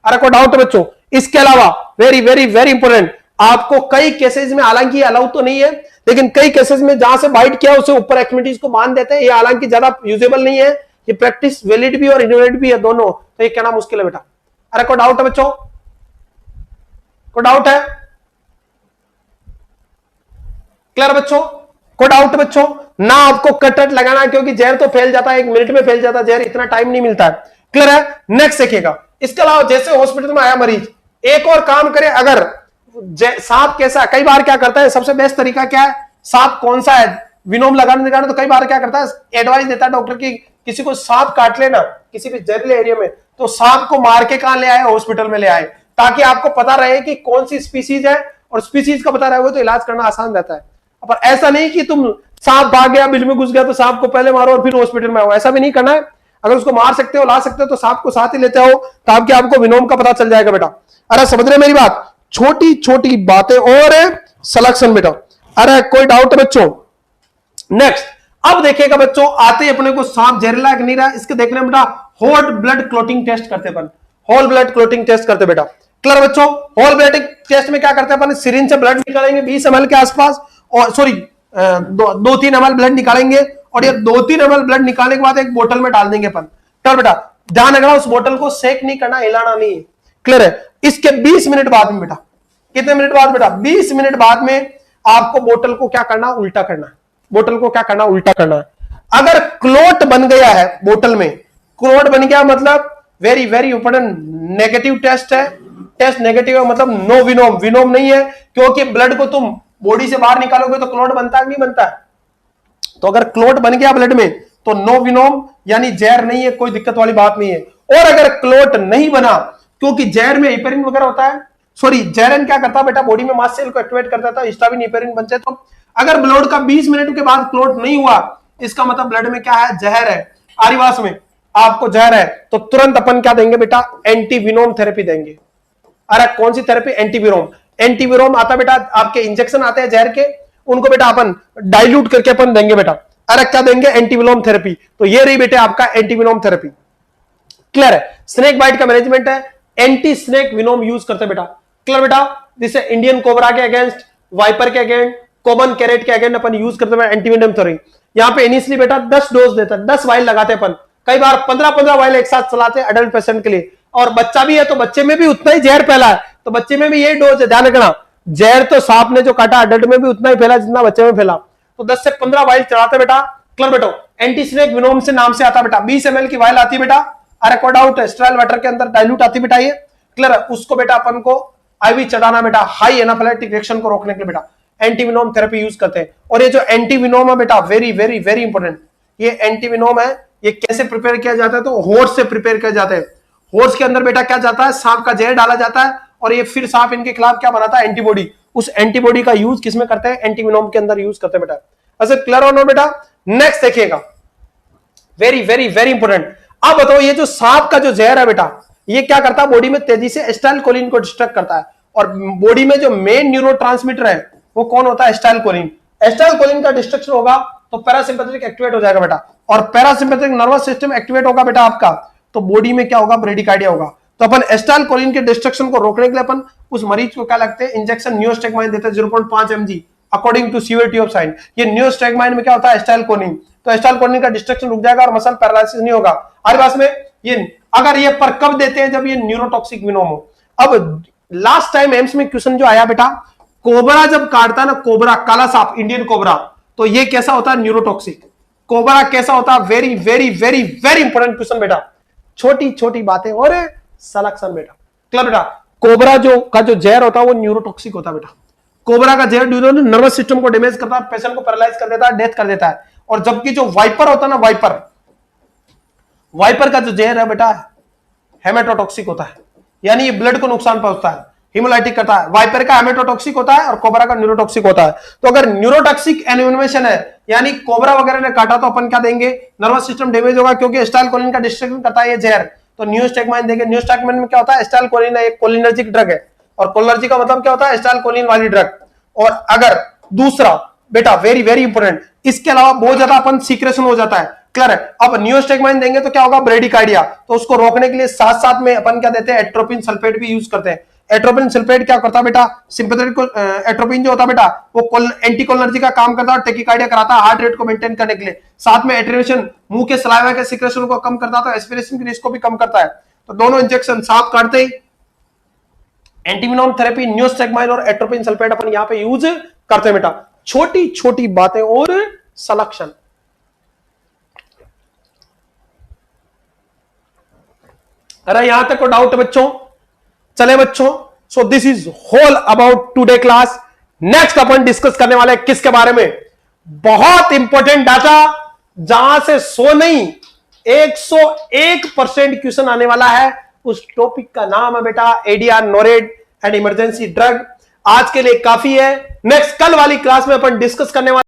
अरे कोई डाउट है बच्चों? इसके अलावा वेरी वेरी वेरी इंपॉर्टेंट, आपको कई केसेस में, हालांकि अलाउ तो नहीं है, लेकिन कई केसेस में जहां से बाइट किया उसे ऊपर एक्सट्रीमिटीज को बांध देते हैं। ये हालांकि ज्यादा यूजेबल नहीं है, ये प्रैक्टिस वैलिड भी और इनवैलिड भी है दोनों, तो ये कहना मुश्किल है बेटा। अरे कोई डाउट है बच्चों? कोई डाउट है? क्लियर बच्चों? कोई डाउट है बच्चों? ना आपको कट लगाना, क्योंकि जहर तो फैल जाता है, 1 मिनट में फैल जाता है जहर, इतना टाइम नहीं मिलता है। क्लियर है? नेक्स्ट देखिएगा। इसके अलावा जैसे हॉस्पिटल में आया मरीज, एक और काम करे, अगर सांप कैसा, कई बार क्या करता है, सबसे बेस्ट तरीका क्या है, सांप कौन सा है विनोम लगाने का, तो कई बार क्या करता है, एडवाइस देता है डॉक्टर की, किसी को सांप काट लेना किसी भी जहरीले एरिया में, तो सांप को मार के कहां ले आए, हॉस्पिटल में ले आए, ताकि आपको पता रहे कि कौन सी स्पीसीज है, और स्पीसीज का पता रहे तो इलाज करना आसान रहता है। पर ऐसा नहीं कि तुम सांप भाग गया, बिल में घुस गया तो सांप को पहले मारो और फिर हॉस्पिटल में आओ, ऐसा भी नहीं करना है। अगर उसको मार सकते हो, ला सकते हो, तो सांप को साथ ही लेते हो, ताकि आपको विनोम का पता चल जाएगा बेटा। अरे समझ रहे मेरी बात? छोटी छोटी बातें और सिलेक्शन बेटा। अरे कोई डाउट है बच्चों? नेक्स्ट अब देखिएगा बच्चों, आते ही अपने को सांप जहरीला है कि नहीं रहा, इसके देखने में बेटा होल ब्लड क्लोटिंग टेस्ट करते अपन, होल ब्लड क्लोटिंग टेस्ट करते बेटा। क्लियर बच्चों? होल ब्लड टेस्ट में क्या करते हैं अपन, सिरिंज से ब्लड निकालेंगे 20 ml के आसपास, और सॉरी 2-3 ml ब्लड निकालेंगे, और ये 2-3 ml ब्लड निकालने के बाद एक बोतल में डाल देंगे अपन। क्लियर बेटा? ध्यान रखना उस बोतल को सेक नहीं करना, हिलाना नहीं है। क्लियर है? इसके 20 मिनट बाद में बेटा, कितने मिनट बाद बेटा, 20 मिनट बाद में आपको बोतल को क्या करना, उल्टा करना है। बोतल को क्या करना, उल्टा करना है। अगर क्लोट बन गया है बोतल में, क्लोट बन गया मतलब very very important negative test है, टेस्ट नेगेटिव है मतलब नो विनोम, विनोम नहीं है, क्योंकि ब्लड को तुम बॉडी से बाहर निकालोगे तो क्लोट बनता है नहीं बनता है। तो अगर क्लोट बन गया ब्लड में तो नो विनोम, यानी जहर नहीं है, कोई दिक्कत वाली बात नहीं है। और अगर क्लोट नहीं बना, क्योंकि जहर में हिपेरिन वगैरह होता है, सॉरी जहरन क्या करता है बेटा, बॉडी में मास्ट सेल को एक्टिवेट कर देता है, हिस्टामिन हिपेरिन बनते हैं। तो अगर ब्लड का 20 मिनट के बाद क्लोट नहीं हुआ, इसका मतलब ब्लड में क्या है, जहर है। आरिवास में आपको जहर है तो तुरंत अपन क्या देंगे बेटा, एंटीविनोम थेरेपी देंगे। अरे कौन सी थेरेपी, एंटीविनोम। एंटीविनोम आता बेटा, आपके इंजेक्शन आते हैं जहर के, उनको बेटा अपन डाइल्यूट करके अपन देंगे बेटा। अरे क्या देंगे, एंटीविनोम थेरेपी। तो ये रही बेटे आपका एंटीविनोम थेरेपी। क्लियर है? स्नेक बाइट का मैनेजमेंट है, एंटी स्नेक विनोम यूज करते बेटा। क्लियर बेटा? जिसे इंडियन कोबरा के अगेंस्ट, वाइपर के अगेंस्ट, कॉमन कैरेट के अगेंस्ट अपन यूज करते हैं एंटीविनोम थेरेपी। यहाँ पे इनिशियली बेटा 10 डोज देता है, 10 वाइल लगाते अपन, कई बार 15-15 वाइल एक साथ चलाते हैं अडल्ट पेशेंट के लिए। और बच्चा भी है तो बच्चे में भी उतना ही जहर फैला है, तो बच्चे में भी यही डोज है। ध्यान रखना, जहर तो सांप ने जो काटा अडल्ट में भी उतना ही फैला जितना बच्चे में फैला। तो 10 से 15 वाइल चढ़ाते बेटा। क्लियर बेटो? एंटी स्नेक विनोम से नाम से आता बेटा। 20 ml की वाइल आती बेटा, अरे कोड आउट है, स्टेराइल वाटर के अंदर डाइल्यूट आती बेटा ये। क्लियर है? उसको बेटा अपन को आईवी चढ़ाना बेटा, हाई एनाफिलेक्टिक रिएक्शन को रोकने के लिए बेटा एंटीविनोम थेरेपी यूज करते हैं। और ये जो एंटीविनोम है बेटा, वेरी वेरी वेरी इंपॉर्टेंट, ये एंटीविनोम है, ये कैसे प्रिपेयर किया जाता है, तो हॉर्स से प्रिपेयर किया जाता है। हॉर्स के अंदर बेटा क्या जाता है, सांप का जहर डाला जाता है, और ये फिर सांप इनके खिलाफ क्या बनाता है, एंटीबॉडी। उस एंटीबॉडी का यूज किसमें करते हैं, एंटीविनोम के अंदर यूज करते हैं बेटा। ऐसे क्लियर हो ना बेटा? नेक्स्ट देखिएगा, वेरी वेरी वेरी इंपॉर्टेंट। अब बताओ, ये जो सांप का जो जहर है बेटा, ये क्या करता है, बॉडी में तेजी से एसिटाइलकोलिन को डिस्ट्रक्ट करता है। और बॉडी में जो मेन न्यूरोट्रांसमीटर है वो कौन होता है, एसिटाइलकोलिन। एसिटाइलकोलिन का डिस्ट्रक्शन होगा तो पैरासिम्पैथेटिक एक्टिवेट हो जाएगा बेटा, और पैरासिम्पैथेटिक नर्वस सिस्टम एक्टिवेट होगा बेटा आपका, तो बॉडी में क्या होगा, ब्रेडिकार्डिया होगा। तो अपन एसिटाइलकोलिन के डिस्ट्रक्शन को रोकने के लिए अपन उस मरीज को क्या लगते हैं, इंजेक्शन नियोस्टेगमाइन देते हैं 0.5 mg according to severity of sign. ये नियोस्टेगमाइन में क्या होता है, एसिटाइलकोलिन। तो एसिटाइलकोलिन का डिस्ट्रक्शन रुक जाएगा और मसल पैरालिसिस नहीं होगा। हर बात में ये अगर ये पर कब देते हैं, जब ये न्यूरोटॉक्सिक विनोम हो। अब लास्ट टाइम एम्स में क्वेश्चन जो आया बेटा, कोबरा जब काटता है ना, कोबरा काला सांप, इंडियन कोबरा, तो ये कैसा होता है, न्यूरोटॉक्सिक। कोबरा कैसा होता है, very very very very important question बेटा। छोटी छोटी बातें और सलेक्शन बेटा। क्लियर बेटा? कोबरा जो का जो जहर होता है वो न्यूरोटॉक्सिक होता है बेटा। कोबरा का जहर नर्वस सिस्टम को डैमेज करता है, पेशेंट को पैरालाइज कर देता है, डेथ कर देता है। और जबकि जो वाइपर होता है ना, वाइपर का जो जहर है बेटा, हेमेटोटॉक्सिक होता है, यानी ये ब्लड को नुकसान पहुंचता है, हिमोलाइटिक करता है। वाइपर का हेमेटोटॉक्सिक होता है और कोबरा का न्यूरोटॉक्सिक होता है। तो अगर न्यूरोटॉक्सिक एनिमेशन है, यानी कोबरा वगैरह ने काटा, तो अपन क्या देंगे, नर्वस सिस्टम डैमेज होगा, क्योंकि एसिटाइलकोलिन का डिस्ट्रक्शन करता है ये जहर, तो न्यूस्टैग्माइन देंगे। न्यूस्टैग्माइन में क्या होता है, एसिटाइलकोलिन एक कोलिनर्जिक ड्रग है, और कोलिनर्जिक का मतलब क्या होता है, एसिटाइलकोलिन वाली ड्रग। और अगर दूसरा बेटा वेरी वेरी इंपोर्टेंट, इसके अलावा बहुत ज्यादा अपन सीक्रेशन हो जाता है, क्लियर है। अब न्यूस्टैग्माइन देंगे तो क्या होगा, ब्रेडिकार्डिया, तो उसको रोकने के लिए साथ साथ में अपन क्या देते हैं, एट्रोपिन सल्फेट भी यूज करते हैं। एट्रोपिन सल्फेट क्या करता है बेटा, सिंपैथेटिक एट्रोपिन जो होता है बेटा, वो एंटीकोलिनर्जिक का काम करता है और टेकिकार्डिया कराता है हार्ट रेट को मेंटेन करने के लिए। साथ में एट्रिब्यूशन मुंह के सलाइवा के सिक्रेशन को कम करता है, तो एस्पिरेशन की रिस्क को भी कम करता है। तो दोनों इंजेक्शन सांप काटते ही एंटीविनोम थेरेपी, न्यूस्टैग्माइन और एट्रोपिन सल्फेट अपन यहां पे यूज करते हैं बेटा। छोटी छोटी बातें और सलेक्शन। अरे यहां तक को डाउट है बच्चों? चले बच्चों, so this is whole about today class. Next अपन डिस्कस करने वाले किसके बारे में, बहुत इंपॉर्टेंट डाटा, जहां से 100 नहीं 101% क्वेश्चन आने वाला है। उस टॉपिक का नाम है बेटा एडीआर नोरेड एंड इमरजेंसी ड्रग। आज के लिए काफी है, नेक्स्ट कल वाली क्लास में अपन डिस्कस करने वाले